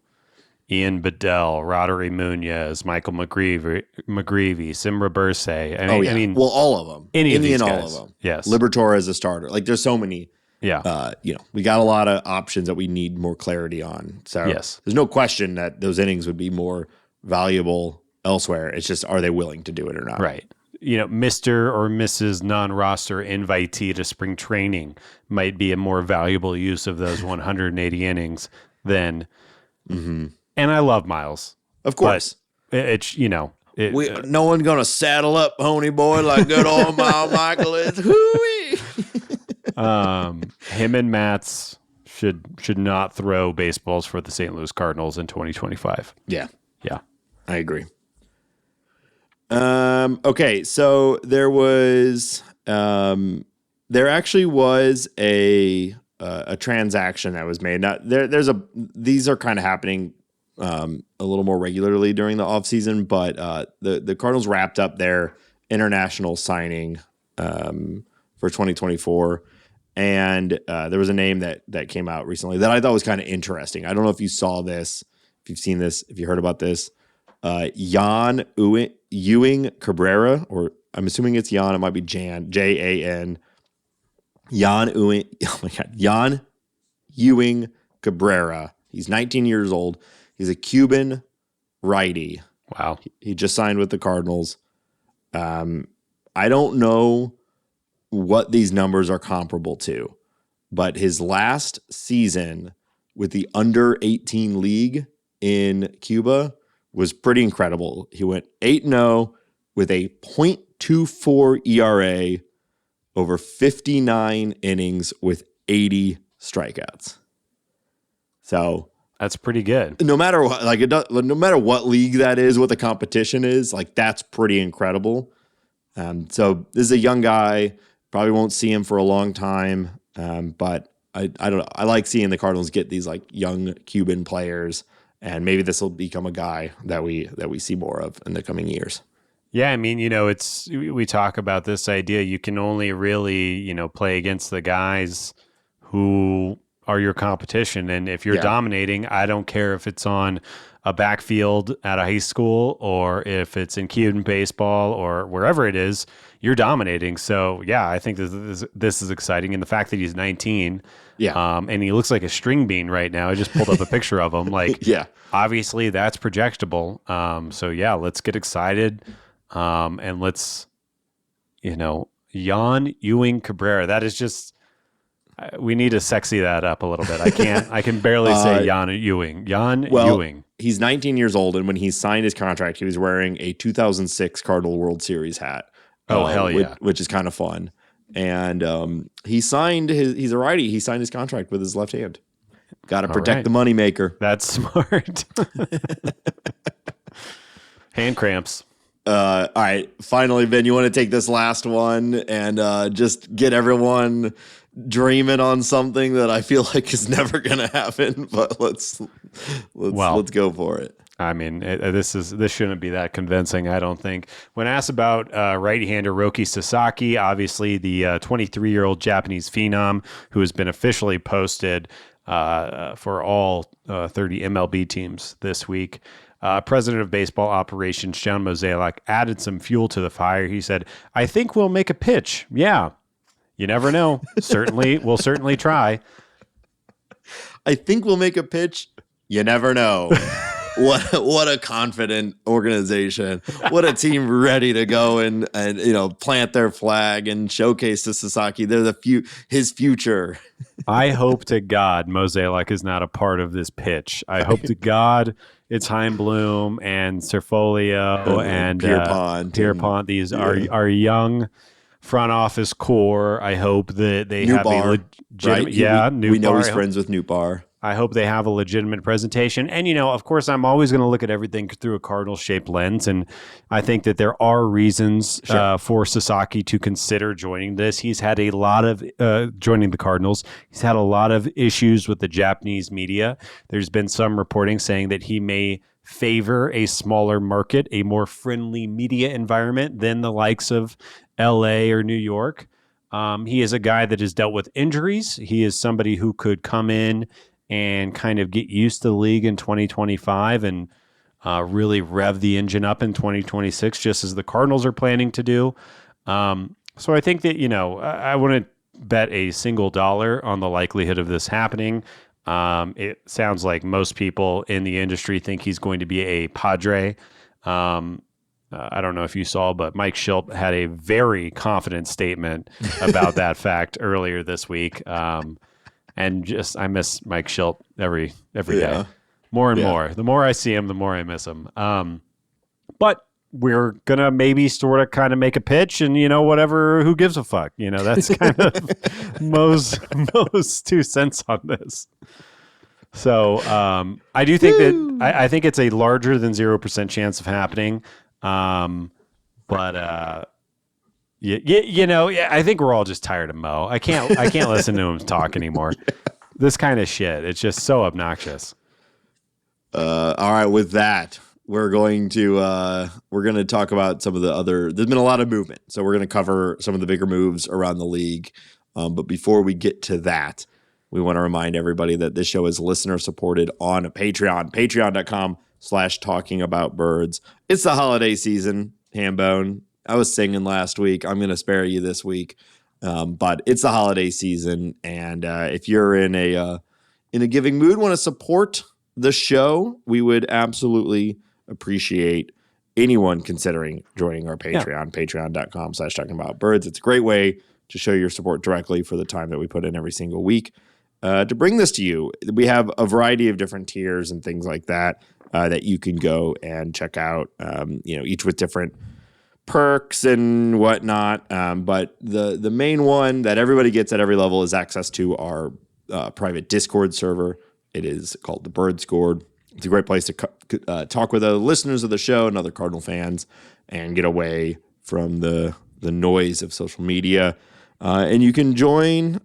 Ian Bedell, Roddery Munoz, Michael McGreevy, Simra Bursay. I mean, well, all of them. Any of these all guys. of them. Yes. Liberatore as a starter. Like, there's so many. Yeah. We got a lot of options that we need more clarity on. So yes, there's no question that those innings would be more valuable elsewhere. It's just, are they willing to do it or not? Right. Mr. or Mrs. non-roster invitee to spring training might be a more valuable use of those 180 innings than. And I love Miles, of course. It's no one gonna saddle up Pony Boy like good old Mikolas. Hooey. Him and Matz should not throw baseballs for the St. Louis Cardinals in 2025. Yeah, I agree. Okay, so there actually was a transaction that was made. Now these are kind of happening a little more regularly during the offseason, but the Cardinals wrapped up their international signing for 2024, and there was a name that came out recently that I thought was kind of interesting. I don't know if you saw this, if you've seen this, if you heard about this. Jan Ewing Cabrera, or I'm assuming it's Jan, it might be Jan, Jan. Jan Ewing, oh my God, Jan Ewing Cabrera. He's 19 years old. He's a Cuban righty. Wow. He just signed with the Cardinals. I don't know what these numbers are comparable to, but his last season with the under 18 league in Cuba was pretty incredible. He went 8-0 with a .24 ERA over 59 innings with 80 strikeouts. So that's pretty good. No matter what, no matter what league that is, what the competition is, that's pretty incredible. So this is a young guy. Probably won't see him for a long time. But I don't know. I like seeing the Cardinals get these young Cuban players. And maybe this will become a guy that we see more of in the coming years. Yeah, I mean, we talk about this idea. You can only really, play against the guys who are your competition. And if you're dominating, I don't care if it's on a backfield at a high school or if it's in Cuban baseball or wherever it is, you're dominating. So, yeah, I think this is exciting. And the fact that he's 19, and he looks like a string bean right now. I just pulled up a picture of him. Obviously that's projectable. So, yeah, let's get excited. And let's, Jan Ewing Cabrera. That is just, we need to sexy that up a little bit. I can barely say Jan Ewing. Ewing. He's 19 years old, and when he signed his contract, he was wearing a 2006 Cardinal World Series hat. Oh, hell yeah. Which is kind of fun. And he's a righty. He signed his contract with his left hand. Got to protect the moneymaker. That's smart. Hand cramps. All right. Finally, Ben, you want to take this last one and just get everyone dreaming on something that I feel like is never going to happen, but let's go for it. I mean, this shouldn't be that convincing, I don't think. When asked about right-hander Roki Sasaki, obviously the 23-year-old Japanese phenom who has been officially posted for all 30 MLB teams this week, President of Baseball Operations John Mozeliak added some fuel to the fire. He said, "I think we'll make a pitch. Yeah, you never know. We'll certainly try. I think we'll make a pitch. You never know." What a confident organization. What a team ready to go and plant their flag and showcase to Sasaki. They're his future. I hope to God Mozeliak is not a part of this pitch. I hope to God it's Heim Bloom and Cerfolio and Pierpont. These are young front office core. I hope that they have a legitimate, we know he's friends with Newt. I hope they have a legitimate presentation. And, of course, I'm always going to look at everything through a Cardinal-shaped lens. And I think that there are reasons for Sasaki to consider joining this. He's had a lot of, joining the Cardinals, he's had a lot of issues with the Japanese media. There's been some reporting saying that he may favor a smaller market, a more friendly media environment than the likes of LA or New York. He is a guy that has dealt with injuries. He is somebody who could come in and kind of get used to the league in 2025 and really rev the engine up in 2026, just as the Cardinals are planning to do. So I think that, I wouldn't bet a single dollar on the likelihood of this happening. It sounds like most people in the industry think he's going to be a Padre. I don't know if you saw, but Mike Schilt had a very confident statement about that fact earlier this week. And just I miss Mike Schilt every day, more and more. The more I see him, the more I miss him. But we're gonna maybe sort of kind of make a pitch, and whatever. Who gives a fuck? That's kind of Mo's 2 cents on this. So I do think that I think it's a larger than 0% chance of happening. But I think we're all just tired of Mo. I can't listen to him talk anymore. This kind of shit. It's just so obnoxious. All right. With that, we're going to talk about some of the other. There's been a lot of movement, so we're going to cover some of the bigger moves around the league. But before we get to that, we want to remind everybody that this show is listener supported on Patreon. Patreon.com/talkingaboutbirds. It's the holiday season, Hambone. I was singing last week. I'm going to spare you this week. But it's the holiday season. And if you're in a giving mood, want to support the show, we would absolutely appreciate anyone considering joining our Patreon, patreon.com/talkingaboutbirds. It's a great way to show your support directly for the time that we put in every single week to bring this to you. We have a variety of different tiers and things like that that you can go and check out, each with different perks and whatnot. But the main one that everybody gets at every level is access to our private Discord server. It is called the Bird Scored. It's a great place to talk with other listeners of the show and other Cardinal fans and get away from the noise of social media. And you can join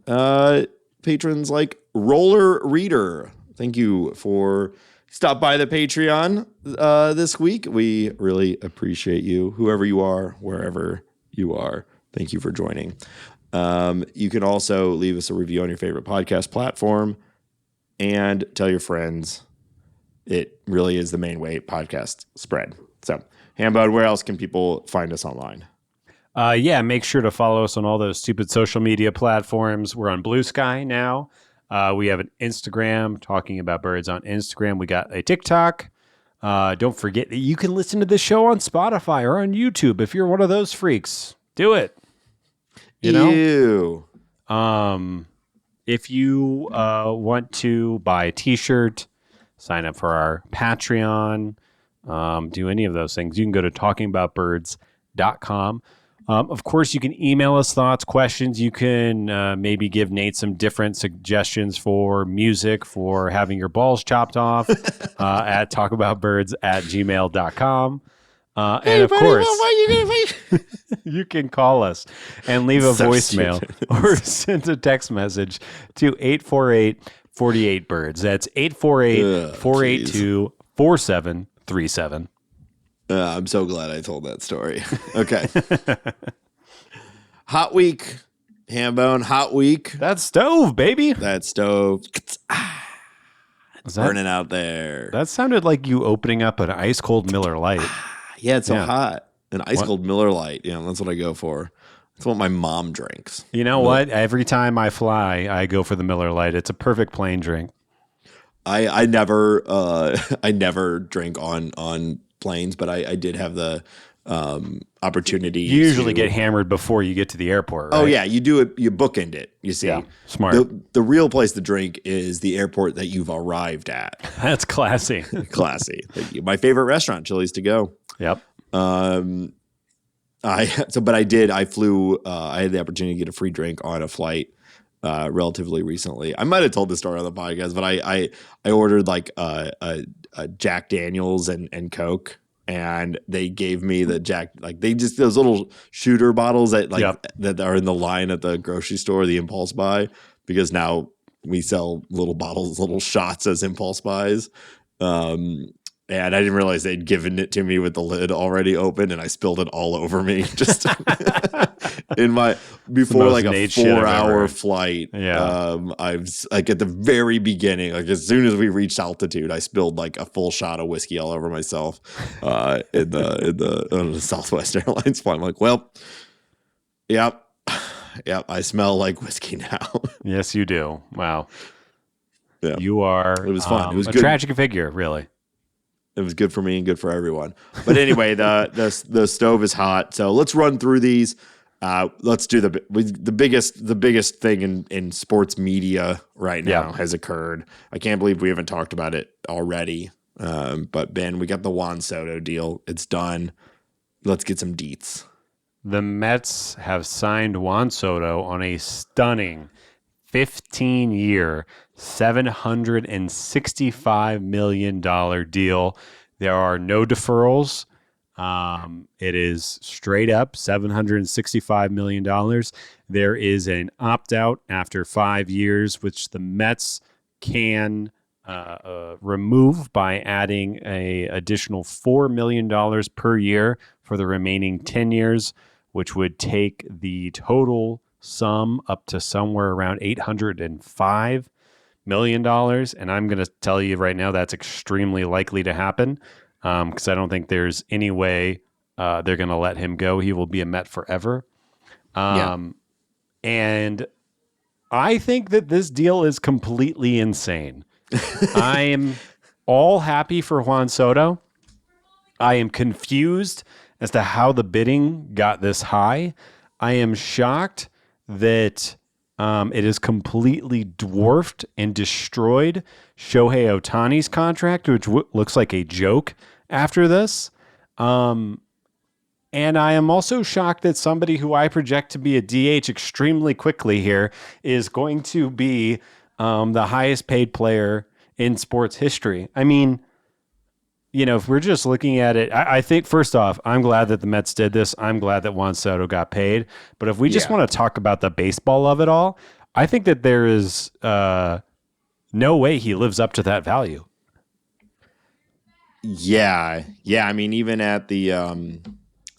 patrons like Roller Reader. Thank you for stop by the Patreon this week. We really appreciate you, whoever you are, wherever you are. Thank you for joining. You can also leave us a review on your favorite podcast platform and tell your friends. It really is the main way podcasts spread. So, Hambone, where else can people find us online? Make sure to follow us on all those stupid social media platforms. We're on Blue Sky now. We have an Instagram, Talking About Birds on Instagram. We got a TikTok. Don't forget that you can listen to the show on Spotify or on YouTube if you're one of those freaks. Do it. Ew. If you want to buy a t-shirt, sign up for our Patreon, do any of those things, you can go to talkingaboutbirds.com. Of course, you can email us thoughts, questions. You can maybe give Nate some different suggestions for music, for having your balls chopped off at talkaboutbirds@gmail.com. And of course, you can call us and leave a voicemail or send a text message to 848-48-BIRDS. That's 848-482-4737. I'm so glad I told that story. Okay. Hot week, Hambone. Hot week. That's stove, baby. That stove. It's burning out there. That sounded like you opening up an ice cold Miller Lite. Yeah, it's so hot. An ice cold Miller Lite. Yeah, that's what I go for. That's what my mom drinks. You know what? Every time I fly, I go for the Miller Lite. It's a perfect plane drink. I never drink on planes, but I did have the opportunity. You usually get hammered before you get to the airport, right? Oh yeah, you do it. You bookend it. You see, smart. The real place to drink is the airport that you've arrived at. That's classy. Classy. Thank you. My favorite restaurant, Chili's to go. Yep. I had the opportunity to get a free drink on a flight relatively recently. I might have told this story on the podcast, but I ordered like a Jack Daniels and Coke, and they gave me the those little shooter bottles that are in the line at the grocery store, the impulse buy, because now we sell little bottles, little shots as impulse buys. And I didn't realize they'd given it to me with the lid already open, and I spilled it all over me just before like a 4-hour flight. Yeah. I've like at the very beginning, like as soon as we reached altitude, I spilled like a full shot of whiskey all over myself in the Southwest Airlines flight. I'm like, well, yep, I smell like whiskey now. Yes, you do. Wow. Yeah. You are. It was fun. It was a good. Tragic figure, really. It was good for me and good for everyone. But anyway, the stove is hot. So let's run through these. Let's do the biggest thing in sports media right now has occurred. I can't believe we haven't talked about it already. But Ben, we got the Juan Soto deal. It's done. Let's get some deets. The Mets have signed Juan Soto on a stunning 15-year, $765 million deal. There are no deferrals. It is straight up $765 million. There is an opt-out after 5 years, which the Mets can remove by adding an additional $4 million per year for the remaining 10 years, which would take the total sum up to somewhere around $805 million. And I'm going to tell you right now that's extremely likely to happen because I don't think there's any way they're going to let him go. He will be a Met forever. And I think that this deal is completely insane. I am all happy for Juan Soto. I am confused as to how the bidding got this high. I am shocked that it has completely dwarfed and destroyed Shohei Ohtani's contract, which looks like a joke after this. And I am also shocked that somebody who I project to be a DH extremely quickly here is going to be the highest paid player in sports history. I mean, you know, if we're just looking at it, I think, first off, I'm glad that the Mets did this. I'm glad that Juan Soto got paid. But if we just want to talk about the baseball of it all, I think that there is no way he lives up to that value. Yeah. I mean, even at the so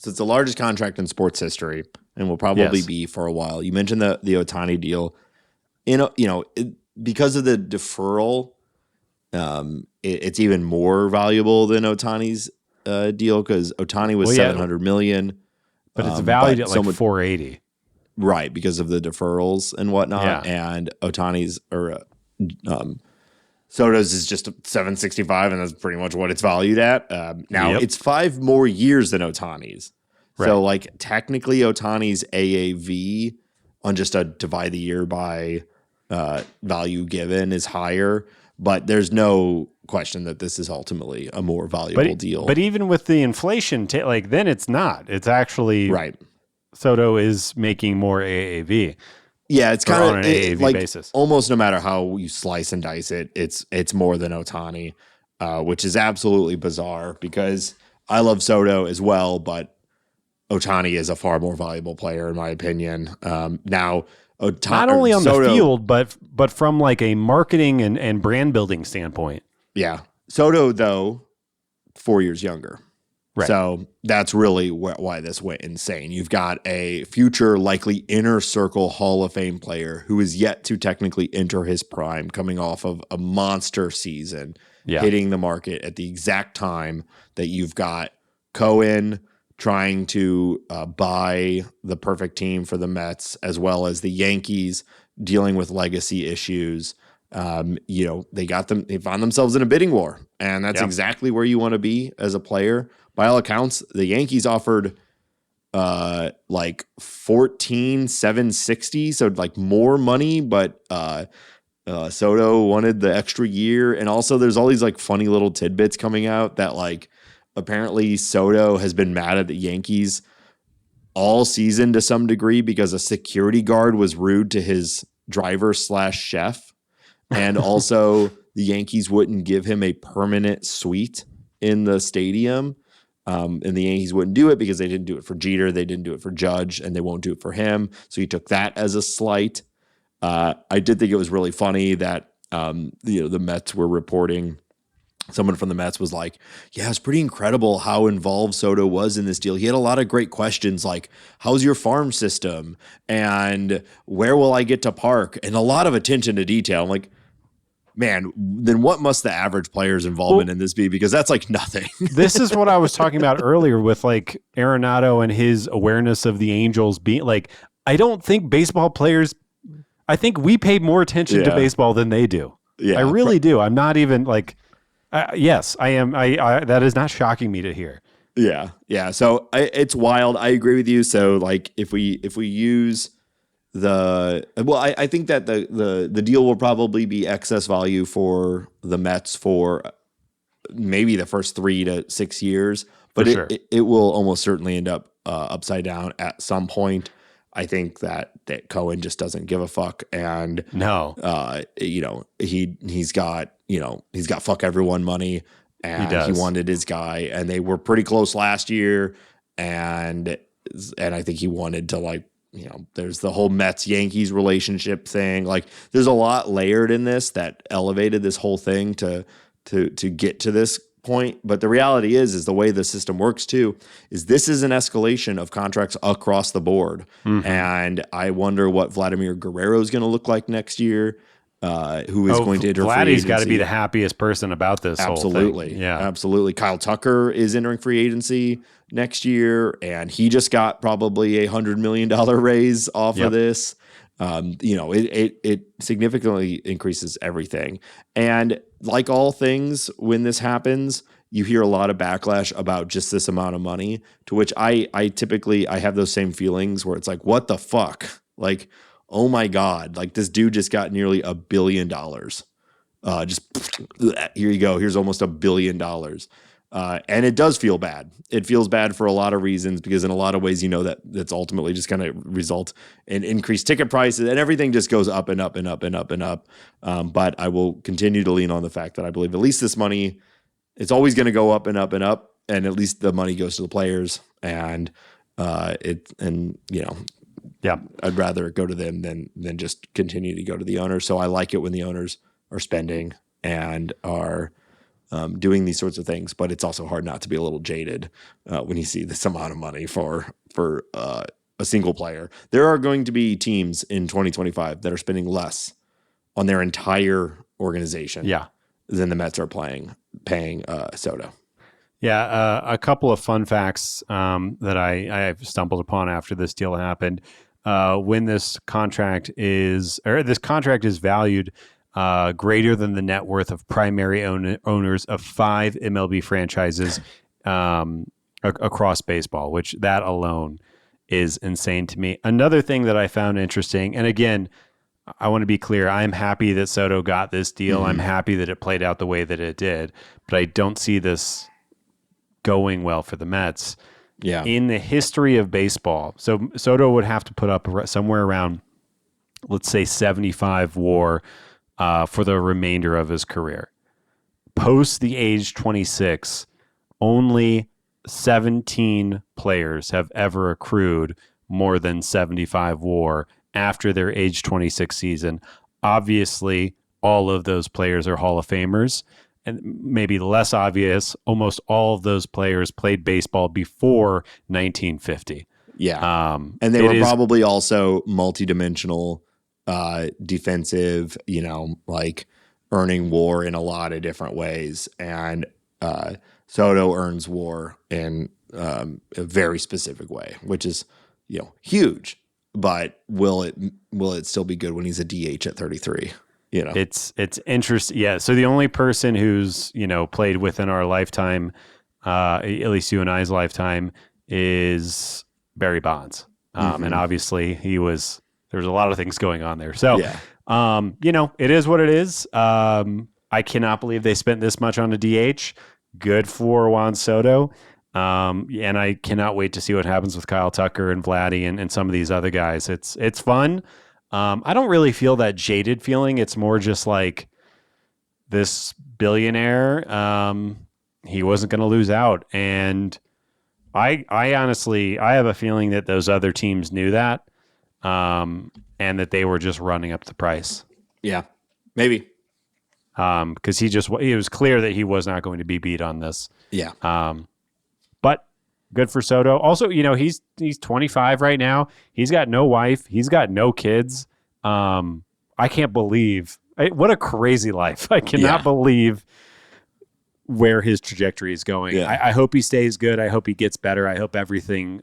it's the largest contract in sports history, and will probably be for a while. You mentioned the Ohtani deal. Because of the deferral, it's even more valuable than Ohtani's deal because Ohtani was $700 million, but it's valued at like 480, right? Because of the deferrals and whatnot, and Ohtani's Soto's is just 765, and that's pretty much what it's valued at. Now it's 5 more years than Ohtani's, so like technically Ohtani's AAV on just a divide the year by value given is higher. But there's no question that this is ultimately a more valuable deal. But even with the inflation, then it's not. It's actually Soto is making more AAV. Yeah, it's kind of on an AAV basis. Almost no matter how you slice and dice it, it's more than Ohtani, which is absolutely bizarre because I love Soto as well, but Ohtani is a far more valuable player in my opinion. Now. Not only on Soto, the field, but from like a marketing and brand building standpoint. Yeah. Soto, though, 4 years younger. Right. So that's really why this went insane. You've got a future likely inner circle Hall of Fame player who is yet to technically enter his prime, coming off of a monster season, hitting the market at the exact time that you've got Cohen trying to buy the perfect team for the Mets, as well as the Yankees dealing with legacy issues. They found themselves in a bidding war, and that's exactly where you want to be as a player. By all accounts, the Yankees offered like $14,760, so like more money, but Soto wanted the extra year. And also there's all these like funny little tidbits coming out that like apparently Soto has been mad at the Yankees all season to some degree because a security guard was rude to his driver/chef. And also the Yankees wouldn't give him a permanent suite in the stadium. And the Yankees wouldn't do it because they didn't do it for Jeter. They didn't do it for Judge, and they won't do it for him. So he took that as a slight. I did think it was really funny that, the Mets were reporting. Someone from the Mets was like, yeah, it's pretty incredible how involved Soto was in this deal. He had a lot of great questions like, how's your farm system? And where will I get to park? And a lot of attention to detail. I'm like, man, then what must the average player's involvement in this be? Because that's like nothing. This is what I was talking about earlier with like Arenado and his awareness of the Angels being like, I don't think baseball players, I think we pay more attention to baseball than they do. Yeah, I really do. I'm not even like, Yes, I am. I that is not shocking me to hear. Yeah. Yeah. So it's wild. I agree with you. So like if we use I think that the deal will probably be excess value for the Mets for maybe the first 3 to 6 years, but sure. it will almost certainly end up upside down at some point. I think that Cohen just doesn't give a fuck, and no, he's got fuck everyone money, and he wanted his guy, and they were pretty close last year, and I think he wanted to, like, there's the whole Mets Yankees relationship thing. Like, there's a lot layered in this that elevated this whole thing to get to this point. But the reality is the way the system works too, is this is an escalation of contracts across the board. Mm-hmm. And I wonder what Vladimir Guerrero is going to look like next year. Who is going to enter free agency. Vladdy's got to be the happiest person about this Absolutely. whole thing. Yeah. Absolutely. Kyle Tucker is entering free agency next year, and he just got probably $100 million raise off of this. It significantly increases everything. And like all things, when this happens, you hear a lot of backlash about just this amount of money, to which I typically have those same feelings where it's like, what the fuck? Like, oh my God, like this dude just got nearly $1 billion. Just here you go. Here's almost $1 billion. And it does feel bad. It feels bad for a lot of reasons, because in a lot of ways, that that's ultimately just going to result in increased ticket prices, and everything just goes up and up and up and up and up. But I will continue to lean on the fact that I believe at least this money, it's always going to go up and up and up. And at least the money goes to the players, and yeah, I'd rather it go to them than just continue to go to the owners. So I like it when the owners are spending and are doing these sorts of things, but it's also hard not to be a little jaded when you see this amount of money for a single player. There are going to be teams in 2025 that are spending less on their entire organization than the Mets are paying Soto. Yeah, a couple of fun facts that I stumbled upon after this deal happened. When this contract is valued greater than the net worth of primary owners of 5 MLB franchises across baseball, which that alone is insane to me. Another thing that I found interesting, and again, I want to be clear, I'm happy that Soto got this deal. Mm-hmm. I'm happy that it played out the way that it did, but I don't see this going well for the Mets. Yeah. In the history of baseball, so Soto would have to put up somewhere around, let's say, 75 WAR for the remainder of his career. Post the age 26, only 17 players have ever accrued more than 75 WAR after their age 26 season. Obviously, all of those players are Hall of Famers. And maybe less obvious, almost all of those players played baseball before 1950. Yeah. And they were probably also multidimensional, defensive, like earning WAR in a lot of different ways. And Soto earns WAR in a very specific way, which is, huge. But will it still be good when he's a DH at 33? It's interesting. Yeah. So the only person who's, played within our lifetime, at least you and I's lifetime, is Barry Bonds. And obviously there's a lot of things going on there. So, it is what it is. I cannot believe they spent this much on a DH. Good for Juan Soto. And I cannot wait to see what happens with Kyle Tucker and Vladdy and some of these other guys. It's fun. I don't really feel that jaded feeling. It's more just like this billionaire, he wasn't going to lose out. And I honestly, I have a feeling that those other teams knew that, and that they were just running up the price. Yeah, maybe. Because it was clear that he was not going to be beat on this. Yeah. But good for Soto. Also, he's 25 right now. He's got no wife. He's got no kids. I can't believe what a crazy life. I cannot believe where his trajectory is going. Yeah. I hope he stays good. I hope he gets better. I hope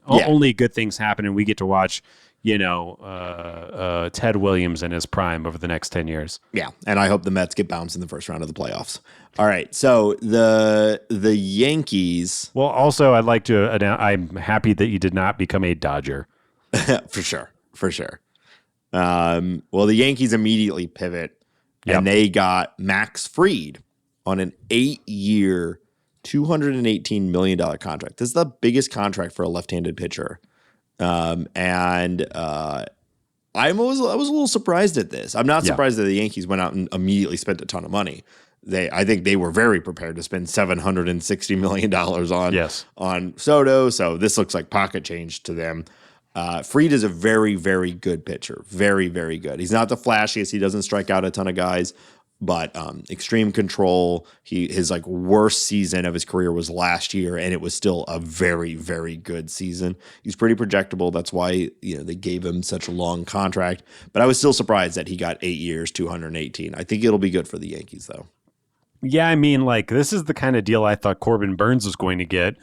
only good things happen, and we get to watch, Ted Williams in his prime over the next 10 years. Yeah, and I hope the Mets get bounced in the first round of the playoffs. All right, so the Yankees. Well, also, I'd like to announce, I'm happy that you did not become a Dodger. For sure. Well, the Yankees immediately pivot, and they got Max Fried on an 8-year, $218 million contract. This is the biggest contract for a left-handed pitcher. I was a little surprised at this. I'm not surprised that the Yankees went out and immediately spent a ton of money. I think they were very prepared to spend $760 million on Soto. So this looks like pocket change to them. Fried is a very, very good pitcher. Very, very good. He's not the flashiest. He doesn't strike out a ton of guys, but extreme control. His worst season of his career was last year, and it was still a very, very good season. He's pretty projectable. That's why they gave him such a long contract. But I was still surprised that he got 8 years, 218. I think it'll be good for the Yankees, though. Yeah, I mean, this is the kind of deal I thought Corbin Burns was going to get,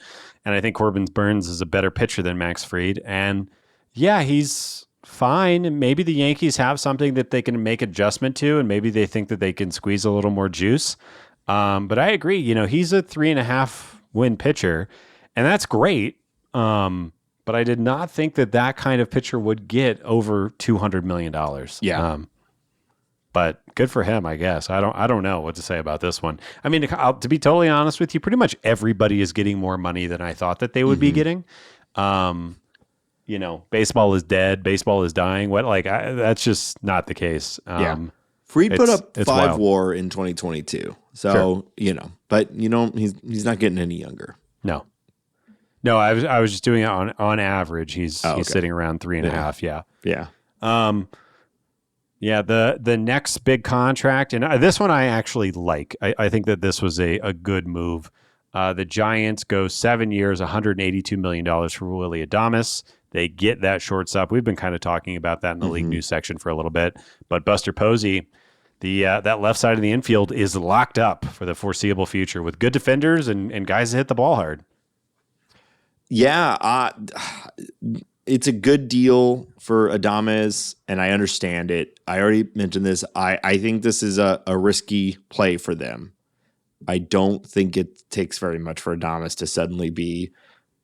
and I think Corbin Burns is a better pitcher than Max Fried, and yeah, he's fine. Maybe the Yankees have something that they can make adjustment to, and maybe they think that they can squeeze a little more juice. But I agree. He's a 3.5 win pitcher, and that's great. But I did not think that kind of pitcher would get over $200 million. Yeah. But good for him, I guess. I don't know what to say about this one. I mean, to be totally honest with you, pretty much everybody is getting more money than I thought that they would be getting. Baseball is dead. Baseball is dying. That's just not the case. Fried put up 5 WAR in 2022. So, but he's not getting any younger. No, I was just doing it on average. He's sitting around 3.5. Yeah. The next big contract, and this one I actually like. I think that this was a good move. The Giants go 7 years, $182 million for Willy Adames. They get that shortstop. We've been kind of talking about that in the league news section for a little bit. But Buster Posey, that left side of the infield is locked up for the foreseeable future with good defenders and guys that hit the ball hard. Yeah, it's a good deal for Adames, and I understand it. I already mentioned this. I think this is a risky play for them. I don't think it takes very much for Adames to suddenly be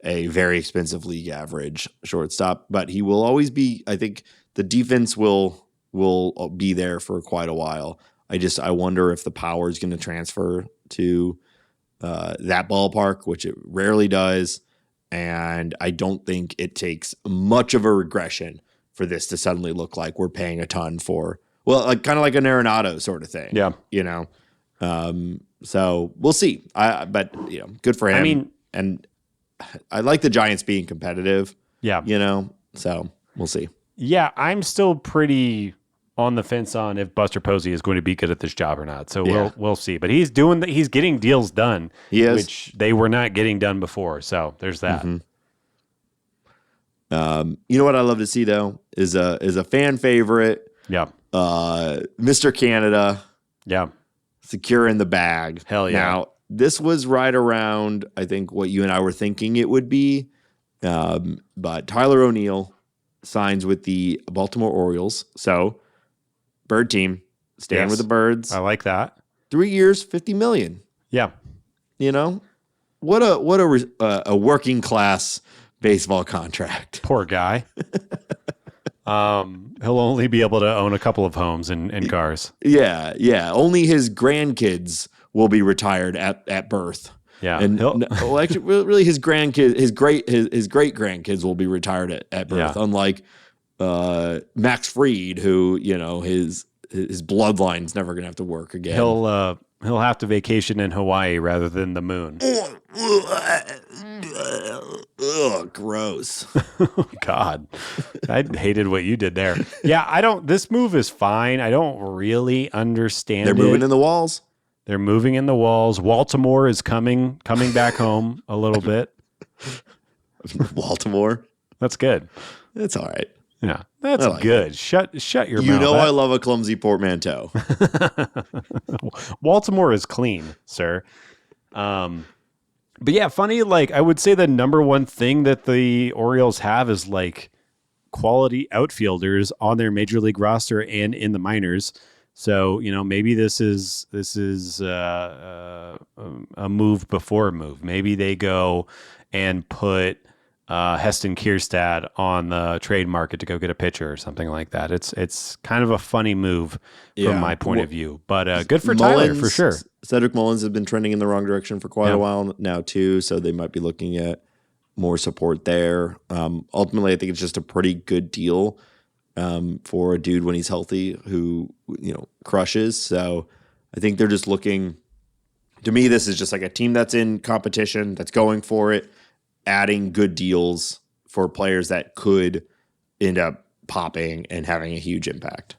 a very expensive league average shortstop, but he will always be. I think the defense will be there for quite a while. I wonder if the power is going to transfer to that ballpark, which it rarely does. And I don't think it takes much of a regression for this to suddenly look like we're paying a ton for, kind of like an Arenado sort of thing. Yeah. So we'll see. But good for him. I mean, and I like the Giants being competitive. Yeah. So we'll see. Yeah. I'm still pretty on the fence on if Buster Posey is going to be good at this job or not. So we'll see. But he's getting deals done, which they were not getting done before. So there's that. You know what I love to see though is a fan favorite. Yeah. Mr. Canada. Yeah. Securing the bag. Hell yeah. Now, this was right around, I think, what you and I were thinking it would be. But Tyler O'Neill signs with the Baltimore Orioles. So, bird team, staying with the birds. I like that. 3 years, $50 million. Yeah. What a working class baseball contract. Poor guy. He'll only be able to own a couple of homes and cars. Yeah. Only his grandkids will be retired at birth. Yeah. And actually, really his grandkids, his great grandkids will be retired at birth. Yeah. Unlike Max Fried, who his bloodline's never gonna have to work again. He'll have to vacation in Hawaii rather than the moon. Ugh, gross. God, I hated what you did there. Yeah, this move is fine. I don't really understand They're moving in the walls. They're moving in the walls. Baltimore is coming back home a little bit. Baltimore? That's good. That's all right. Yeah, that's good. It. Shut your mouth. I love a clumsy portmanteau. Baltimore is clean, sir. But yeah, funny, I would say the number one thing that the Orioles have is quality outfielders on their major league roster and in the minors. So, maybe this is a move before a move. Maybe they go and put Heston Kierstad on the trade market to go get a pitcher or something like that. It's kind of a funny move from my point of view, but good for Tyler for sure. Cedric Mullins has been trending in the wrong direction for quite a while now too, so they might be looking at more support there. Ultimately, I think it's just a pretty good deal for a dude when he's healthy who crushes. So I think they're just looking. To me, this is just like a team that's in competition, that's going for it, adding good deals for players that could end up popping and having a huge impact.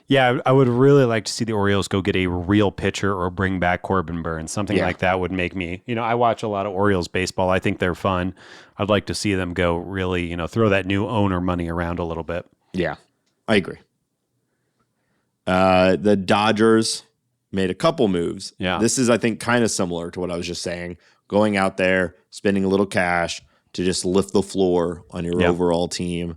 Yeah, I would really like to see the Orioles go get a real pitcher or bring back Corbin Burns. Something like that would make me, I watch a lot of Orioles baseball. I think they're fun. I'd like to see them go really, throw that new owner money around a little bit. Yeah, I agree. The Dodgers made a couple moves. Yeah. This is, I think, kind of similar to what I was just saying. Going out there, spending a little cash to just lift the floor on your overall team.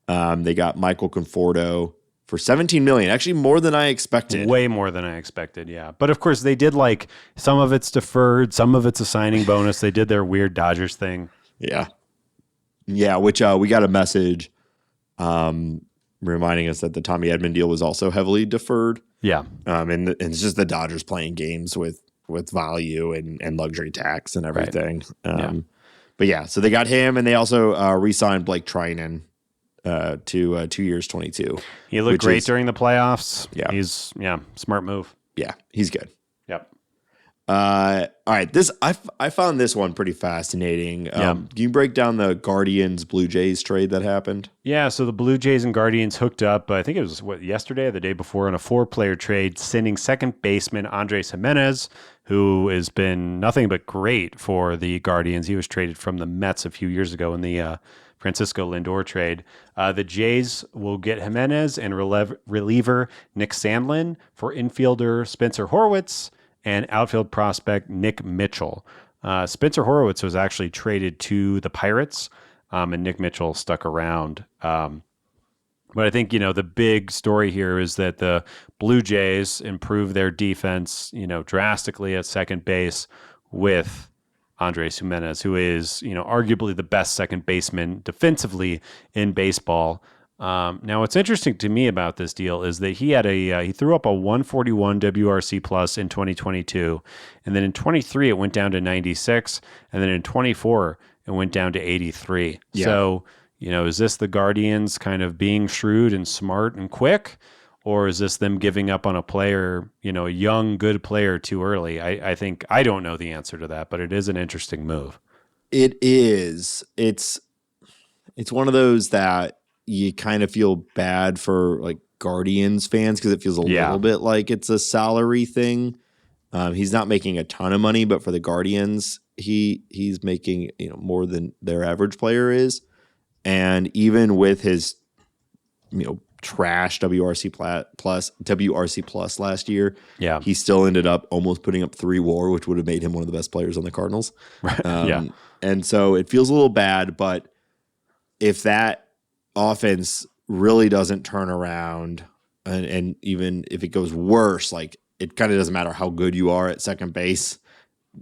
They got Michael Conforto for $17 million, actually more than I expected. Way more than I expected, yeah. But of course, they did some of it's deferred, some of it's a signing bonus. They did their weird Dodgers thing. Yeah, which we got a message reminding us that the Tommy Edman deal was also heavily deferred. Yeah. And it's just the Dodgers playing games with value and luxury tax and everything. Right. But yeah, so they got him, and they also re-signed Blake Trinan to 2 years, 22. He looked great during the playoffs. Yeah. He's smart move. Yeah, he's good. Yep. All right, I found this one pretty fascinating. Can you break down the Guardians Blue Jays trade that happened? Yeah, so the Blue Jays and Guardians hooked up, I think it was yesterday or the day before, in a 4-player trade, sending second baseman Andres Jimenez, who has been nothing but great for the Guardians. He was traded from the Mets a few years ago in the Francisco Lindor trade. The Jays will get Jimenez and reliever Nick Sandlin for infielder Spencer Horwitz and outfield prospect Nick Mitchell. Spencer Horwitz was actually traded to the Pirates, and Nick Mitchell stuck around. But I think, the big story here is that the Blue Jays improved their defense, drastically at second base with Andres Jimenez, who is, arguably the best second baseman defensively in baseball. Now, what's interesting to me about this deal is that he threw up a 141 WRC plus in 2022, and then in 23 it went down to 96, and then in 24 it went down to 83. Yeah. So, is this the Guardians kind of being shrewd and smart and quick, or is this them giving up on a player, a young, good player too early? I think I don't know the answer to that, but it is an interesting move. It is. It's one of those that you kind of feel bad for Guardians fans because it feels a little bit like it's a salary thing. He's not making a ton of money, but for the Guardians, he's making more than their average player is. And even with his trash WRC plus last year, he still ended up almost putting up 3 WAR, which would have made him one of the best players on the Cardinals. Right. And so it feels a little bad, but if that offense really doesn't turn around, and even if it goes worse, it kind of doesn't matter how good you are at second base,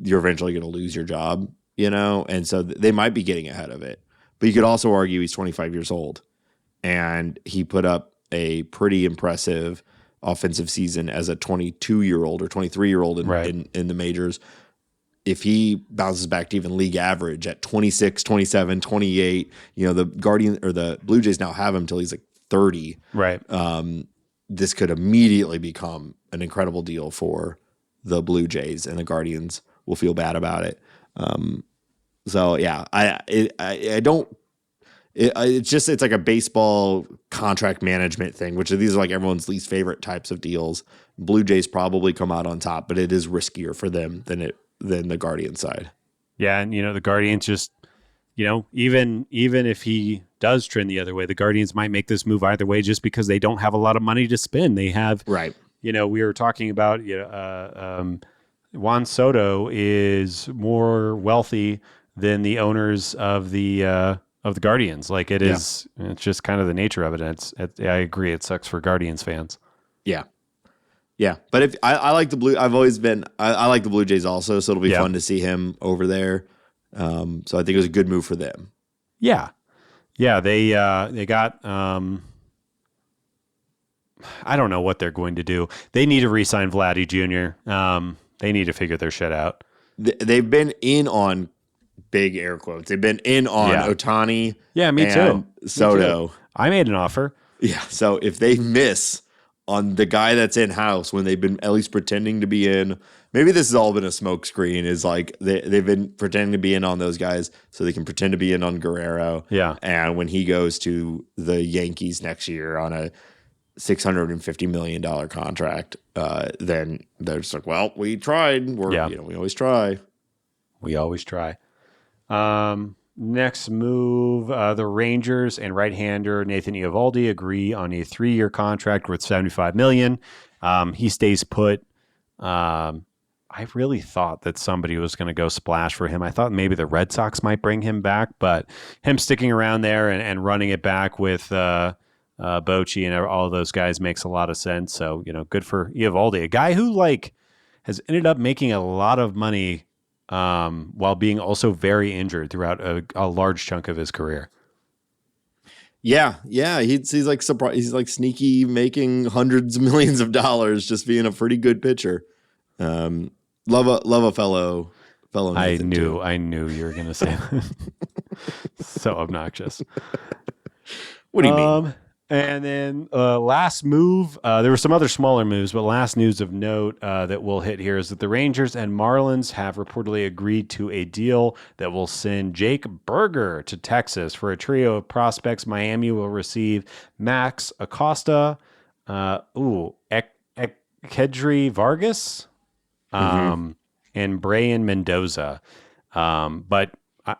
you're eventually going to lose your job, and so they might be getting ahead of it. But you could also argue he's 25 years old, and he put up a pretty impressive offensive season as a 22-year-old or 23-year-old in the majors. If he bounces back to even league average at 26, 27, 28, the Guardian or the Blue Jays now have him until he's 30. Right. This could immediately become an incredible deal for the Blue Jays, and the Guardians will feel bad about it. So yeah, it's like a baseball contract management thing, which these are everyone's least favorite types of deals. Blue Jays probably come out on top, but it is riskier for them than the Guardian side. Yeah, and the Guardians just, even if he does trend the other way, the Guardians might make this move either way just because they don't have a lot of money to spend. They have we were talking about Juan Soto is more wealthy than the owners of the the Guardians. Like it's just kind of the nature of it. And I agree. It sucks for Guardians fans. Yeah. Yeah. But if I like the I like the Blue Jays also. So it'll be fun to see him over there. So I think it was a good move for them. Yeah. Yeah. They got, I don't know what they're going to do. They need to re-sign Vladdy Jr. They need to figure their shit out. They've been in on big air quotes. They've been in on Ohtani. Yeah, me too. Soto. Me too. I made an offer. Yeah. So if they miss on the guy that's in house when they've been at least pretending to be in, maybe this has all been a smokescreen. Is like they've been pretending to be in on those guys so they can pretend to be in on Guerrero. Yeah. And when he goes to the Yankees next year on a $650 million contract, then they're just like, well, we tried. We always try. We always try. Next move, the Rangers and right-hander Nathan Eovaldi agree on a 3-year contract worth $75 million. He stays put. I really thought that somebody was going to go splash for him. I thought maybe the Red Sox might bring him back, but him sticking around there and running it back with Bochy and all of those guys makes a lot of sense. So, good for Eovaldi, a guy who has ended up making a lot of money while being also very injured throughout a large chunk of his career. Yeah. He's like surprised. He's like sneaky, making hundreds of millions of dollars, just being a pretty good pitcher. Love a fellow. Nathan I knew you were going to say that. So obnoxious. What do you mean? And then last move, there were some other smaller moves, but last news of note that we'll hit here is that the Rangers and Marlins have reportedly agreed to a deal that will send Jake Burger to Texas for a trio of prospects. Miami will receive Max Acosta, Kedry Vargas, and Brian Mendoza. But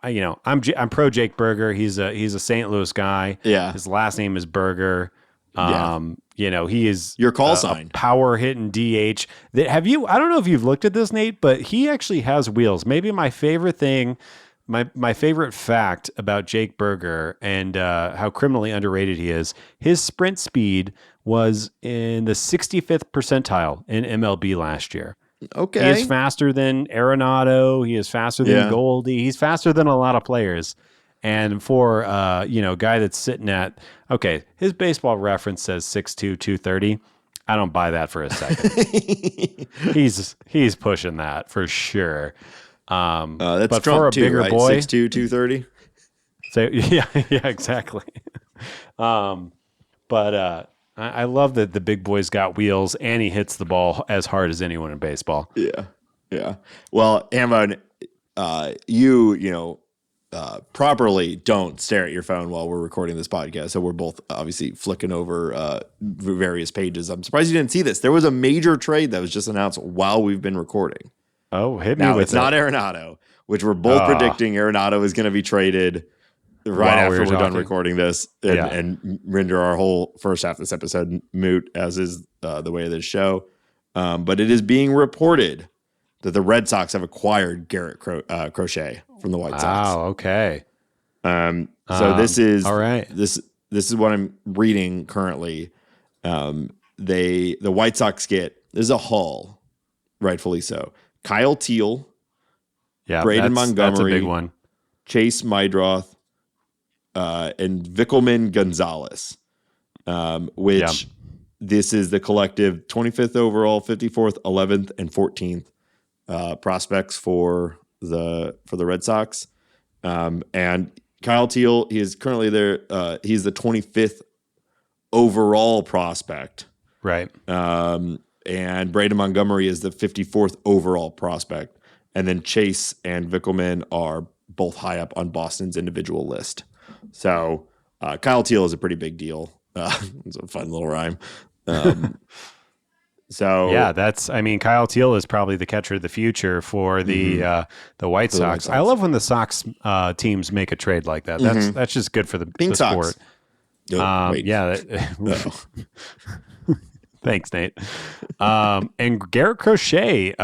I'm pro Jake Burger. He's a St. Louis guy. Yeah. His last name is Burger. He is your call sign, power hitting DH. I don't know if you've looked at this, Nate, but he actually has wheels. Maybe my favorite thing, my favorite fact about Jake Burger and how criminally underrated he is, his sprint speed was in the 65th percentile in MLB last year. Okay. He is faster than Arenado. He is faster than Goldie. He's faster than a lot of players. And for a guy that's sitting at, his baseball reference says 6'2", 230. I don't buy that for a second. he's pushing that for sure. That's but Trump for a too, bigger right? boy, 6'2", 230. So yeah, exactly. I love that the big boy's got wheels and he hits the ball as hard as anyone in baseball. Yeah. Well, Amon, properly don't stare at your phone while we're recording this podcast. So we're both obviously flicking over various pages. I'm surprised you didn't see this. There was a major trade that was just announced while we've been recording. Oh, hit me now, with it's not Arenado, which we're both predicting Arenado is going to be traded right after we're done recording this and render our whole first half of this episode moot, as is the way of this show. But it is being reported that the Red Sox have acquired Garrett Crochet from the White Sox. Wow, okay. So this is all right. This is what I'm reading currently. The White Sox get, this is a haul, rightfully so. Kyle Teal, Braden Montgomery, that's a big one. Chase Mydroth, and Vickelman Gonzalez, which this is the collective 25th overall, 54th, 11th, and 14th prospects for the Red Sox. And Kyle Teal, he is currently there. He's the 25th overall prospect. Right. And Braden Montgomery is the 54th overall prospect. And then Chase and Vickelman are both high up on Boston's individual list. So Kyle Teal is a pretty big deal. It's a fun little rhyme. Kyle Teal is probably the catcher of the future for the White Sox. I love when the Sox teams make a trade like that. That's just good for the sport. Thanks, Nate. And Garrett Crochet,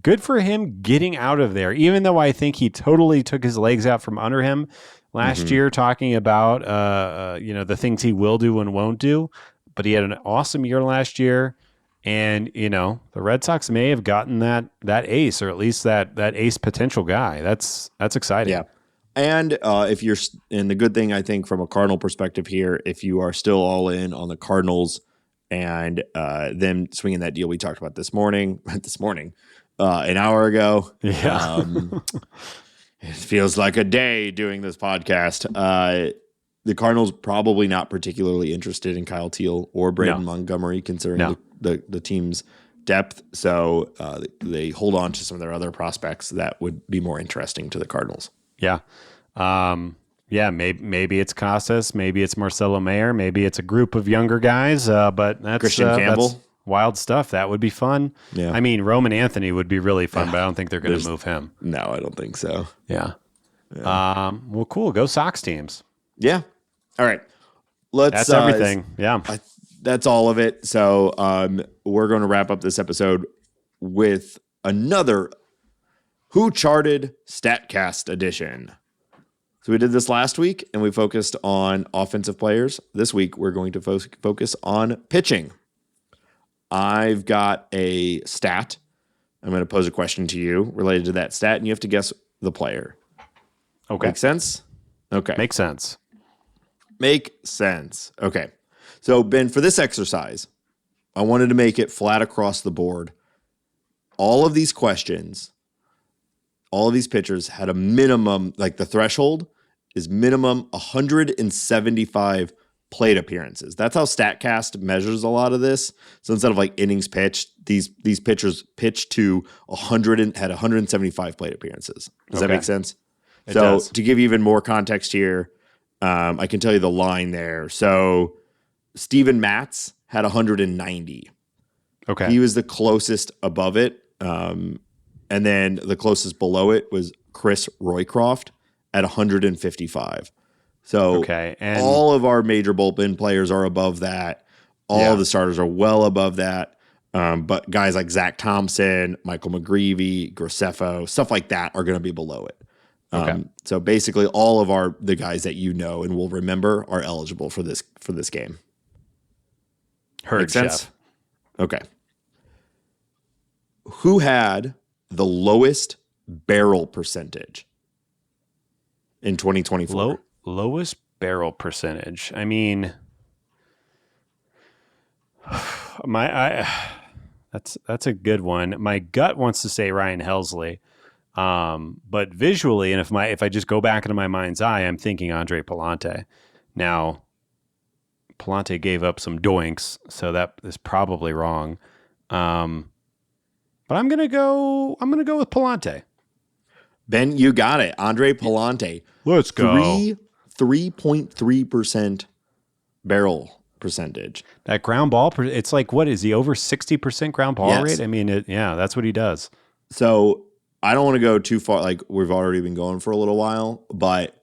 good for him getting out of there, even though I think he totally took his legs out from under him. last year talking about the things he will do and won't do, but he had an awesome year last year. And, the Red Sox may have gotten that ace, or at least that ace potential guy. That's exciting. Yeah. And if you're in the good thing, I think from a Cardinal perspective here, if you are still all in on the Cardinals and them swinging that deal we talked about this morning, an hour ago. Yeah. It feels like a day doing this podcast. The Cardinals probably not particularly interested in Kyle Teal or Braden Montgomery, considering the team's depth. So they hold on to some of their other prospects that would be more interesting to the Cardinals. Yeah. Maybe it's Casas, maybe it's Marcelo Mayer, maybe it's a group of younger guys, but that's Christian Campbell. That's wild stuff. That would be fun. Yeah. I mean, Roman Anthony would be really fun, but I don't think they're going to move him. No, I don't think so. Yeah. Well, cool. Go Sox teams. Yeah. All right. That's everything. Yeah. That's all of it. So we're going to wrap up this episode with another Who Charted StatCast edition. So we did this last week, and we focused on offensive players. This week, we're going to focus on pitching. I've got a stat. I'm going to pose a question to you related to that stat, and you have to guess the player. Okay. Make sense? Okay. Makes sense. Make sense. Okay. So, Ben, for this exercise, I wanted to make it flat across the board. All of these questions, all of these pitchers had a minimum, like the threshold is minimum 175 plate appearances. That's how StatCast measures a lot of this. So instead of like innings pitched, these pitchers pitched to 175 plate appearances. Does that make sense? It does. To give you even more context here, I can tell you the line there. So Steven Matz had 190. Okay. He was the closest above it. And then the closest below it was Chris Roycroft at 155. So and all of our major bullpen players are above that. All of the starters are well above that. But guys like Zach Thompson, Michael McGreevy, Graceffo, stuff like that are going to be below it. So basically all of the guys that you know and will remember are eligible for this game. Heard, Make sense? Chef. Okay. Who had the lowest barrel percentage in 2024? Lowest barrel percentage. I mean, that's a good one. My gut wants to say Ryan Helsley, but visually, and if I just go back into my mind's eye, I'm thinking Andre Palante. Now, Palante gave up some doinks, so that is probably wrong. But I'm gonna go with Palante. Ben, you got it. Andre Palante. Let's go. 3.3% barrel percentage. That ground ball, it's like, what is he, over 60% ground ball Yes. rate? I mean, that's what he does. So I don't want to go too far. Like we've already been going for a little while, but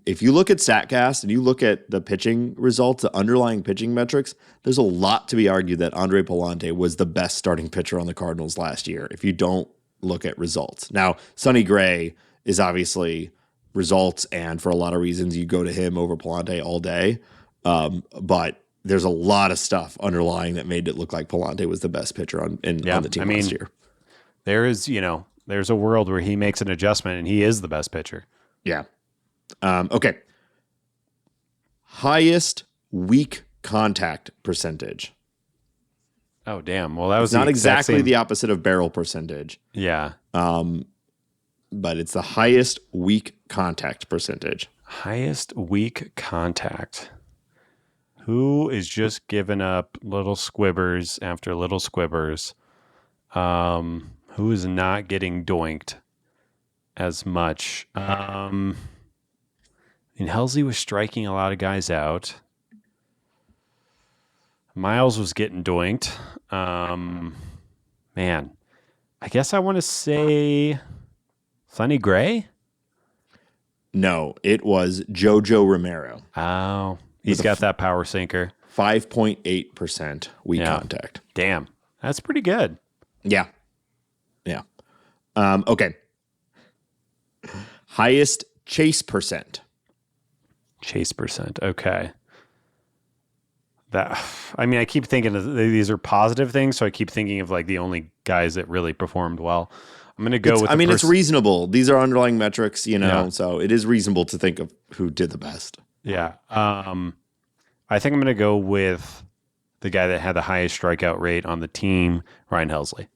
if you look at StatCast and you look at the pitching results, the underlying pitching metrics, there's a lot to be argued that Andre Palante was the best starting pitcher on the Cardinals last year. If you don't look at results. Now, Sonny Gray is obviously results, and for a lot of reasons, you go to him over Palante all day. But there's a lot of stuff underlying that made it look like Palante was the best pitcher on the team last year. There's a world where he makes an adjustment and he is the best pitcher. Yeah. Okay. Highest weak contact percentage. Oh, damn. Well, that was not exactly the opposite of barrel percentage. Yeah. But it's the highest weak contact percentage. Highest weak contact. Who is just giving up little squibbers after little squibbers? Who is not getting doinked as much? Helsley was striking a lot of guys out. Miles was getting doinked. Man, I guess I want to say Sonny Gray? No, it was Jojo Romero. Oh, he's got that power sinker. 5.8% weak contact. Damn, that's pretty good. Yeah. Okay. Highest chase percent. Chase percent. Okay. I keep thinking these are positive things, so I keep thinking of like the only guys that really performed well. I'm going to go with. It's reasonable. These are underlying metrics, so it is reasonable to think of who did the best. Yeah. I think I'm going to go with the guy that had the highest strikeout rate on the team, Ryan Helsley.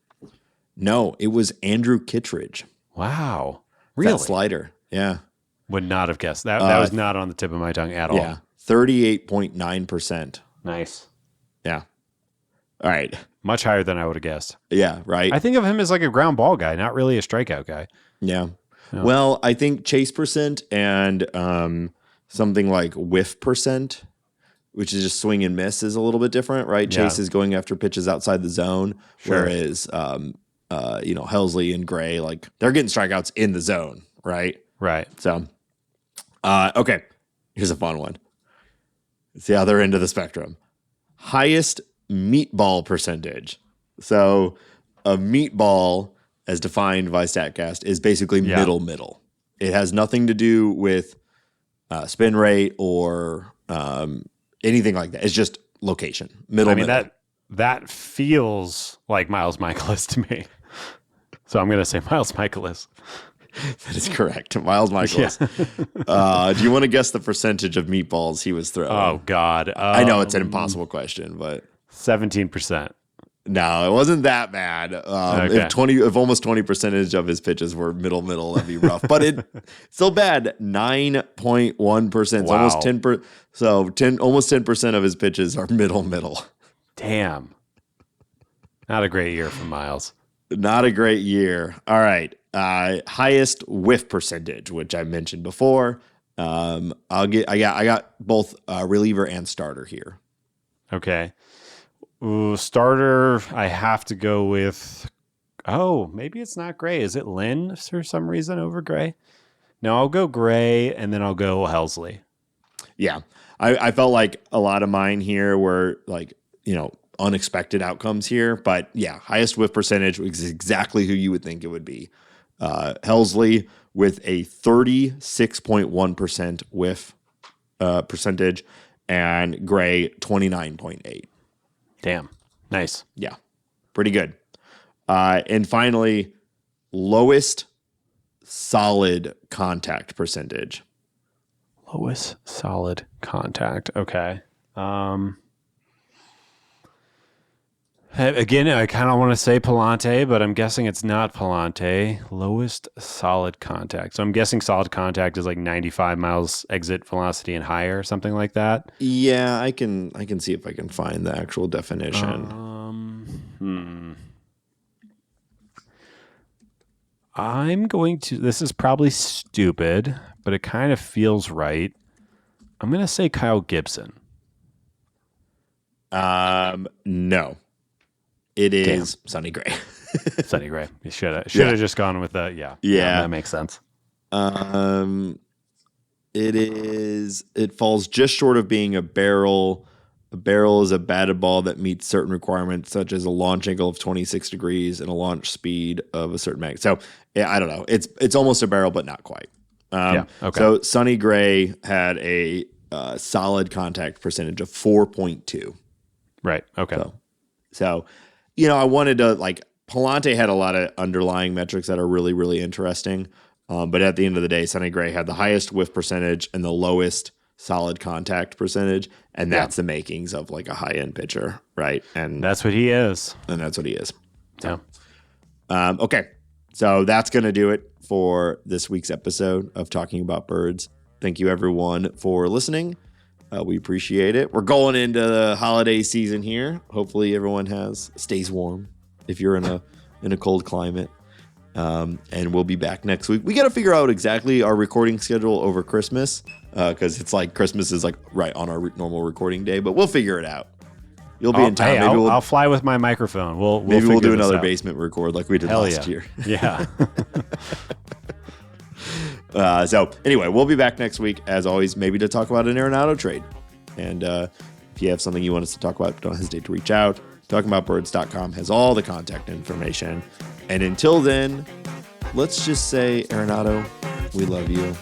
No, it was Andrew Kittredge. Wow. Really? That slider. Yeah. Would not have guessed. That was not on the tip of my tongue at all. Yeah. 38.9%. Nice. Yeah. All right. Much higher than I would have guessed. Yeah, right. I think of him as like a ground ball guy, not really a strikeout guy. Yeah. Well, I think chase percent and something like whiff percent, which is just swing and miss, is a little bit different, right? Yeah. Chase is going after pitches outside the zone, whereas Helsley and Gray, like they're getting strikeouts in the zone, right? Right. So, okay, here's a fun one. It's the other end of the spectrum. Highest meatball percentage. So a meatball, as defined by StatCast, is basically middle. It has nothing to do with spin rate or anything like that. It's just location. Middle. That feels like Miles Mikolas to me. So I'm going to say Miles Mikolas. That is correct. Miles Mikolas. Do you want to guess the percentage of meatballs he was throwing? Oh, God. I know it's an impossible question, but 17%. No, it wasn't that bad. Okay. If almost 20% of his pitches were middle, that'd be rough. But it's still bad. 9.1%. Wow. Almost 10%. So almost 10% of his pitches are middle. Damn. Not a great year for Miles. Not a great year. All right. Highest whiff percentage, which I mentioned before. I got both reliever and starter here. Okay. Ooh, starter, I have to go with. Oh, maybe it's not Gray. Is it Lynn for some reason over Gray? No, I'll go Gray and then I'll go Helsley. Yeah, I felt like a lot of mine here were like unexpected outcomes here, but yeah, highest whiff percentage was exactly who you would think it would be. Helsley with a 36.1% whiff percentage, and Gray 29.8. Damn. Nice. Yeah. Pretty good. And finally, lowest solid contact percentage. Lowest solid contact. Okay. Again, I kind of want to say Palante, but I'm guessing it's not Palante. Lowest solid contact. So I'm guessing solid contact is like 95 miles exit velocity and higher, something like that. Yeah, I can see if I can find the actual definition. I'm going to. This is probably stupid, but it kind of feels right. I'm going to say Kyle Gibson. No. It is Sonny Gray. Sonny Gray. You should have just gone with that. Yeah. That makes sense. It falls just short of being a barrel. A barrel is a batted ball that meets certain requirements, such as a launch angle of 26 degrees and a launch speed of a certain magnitude. So yeah, I don't know. It's almost a barrel, but not quite. Okay. So Sonny Gray had a solid contact percentage of 4.2. Right. Okay. So I wanted to Palante had a lot of underlying metrics that are really, really interesting. But at the end of the day, Sonny Gray had the highest whiff percentage and the lowest solid contact percentage. And that's the makings of like a high end pitcher. Right. And that's what he is. And that's what he is. Yeah. Okay. So that's going to do it for this week's episode of Talking About Birds. Thank you everyone for listening. We appreciate it. We're going into the holiday season here. Hopefully everyone stays warm if you're in a cold climate. And we'll be back next week. We got to figure out exactly our recording schedule over Christmas because it's like Christmas is like right on our normal recording day, but we'll figure it out. You'll be in town. Hey, I'll fly with my microphone. We'll do another basement record like we did last year. Yeah. So anyway, we'll be back next week as always, maybe to talk about an Arenado trade. And if you have something you want us to talk about, don't hesitate to reach out. TalkingAboutBirds.com has all the contact information. And until then, let's just say, Arenado, we love you.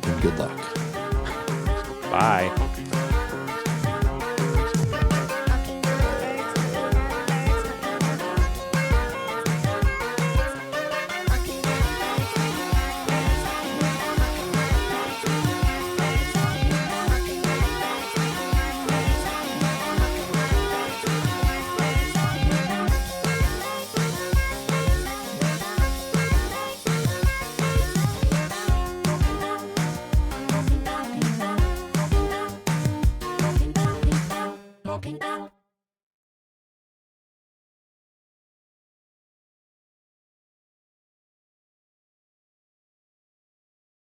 and good luck. Bye.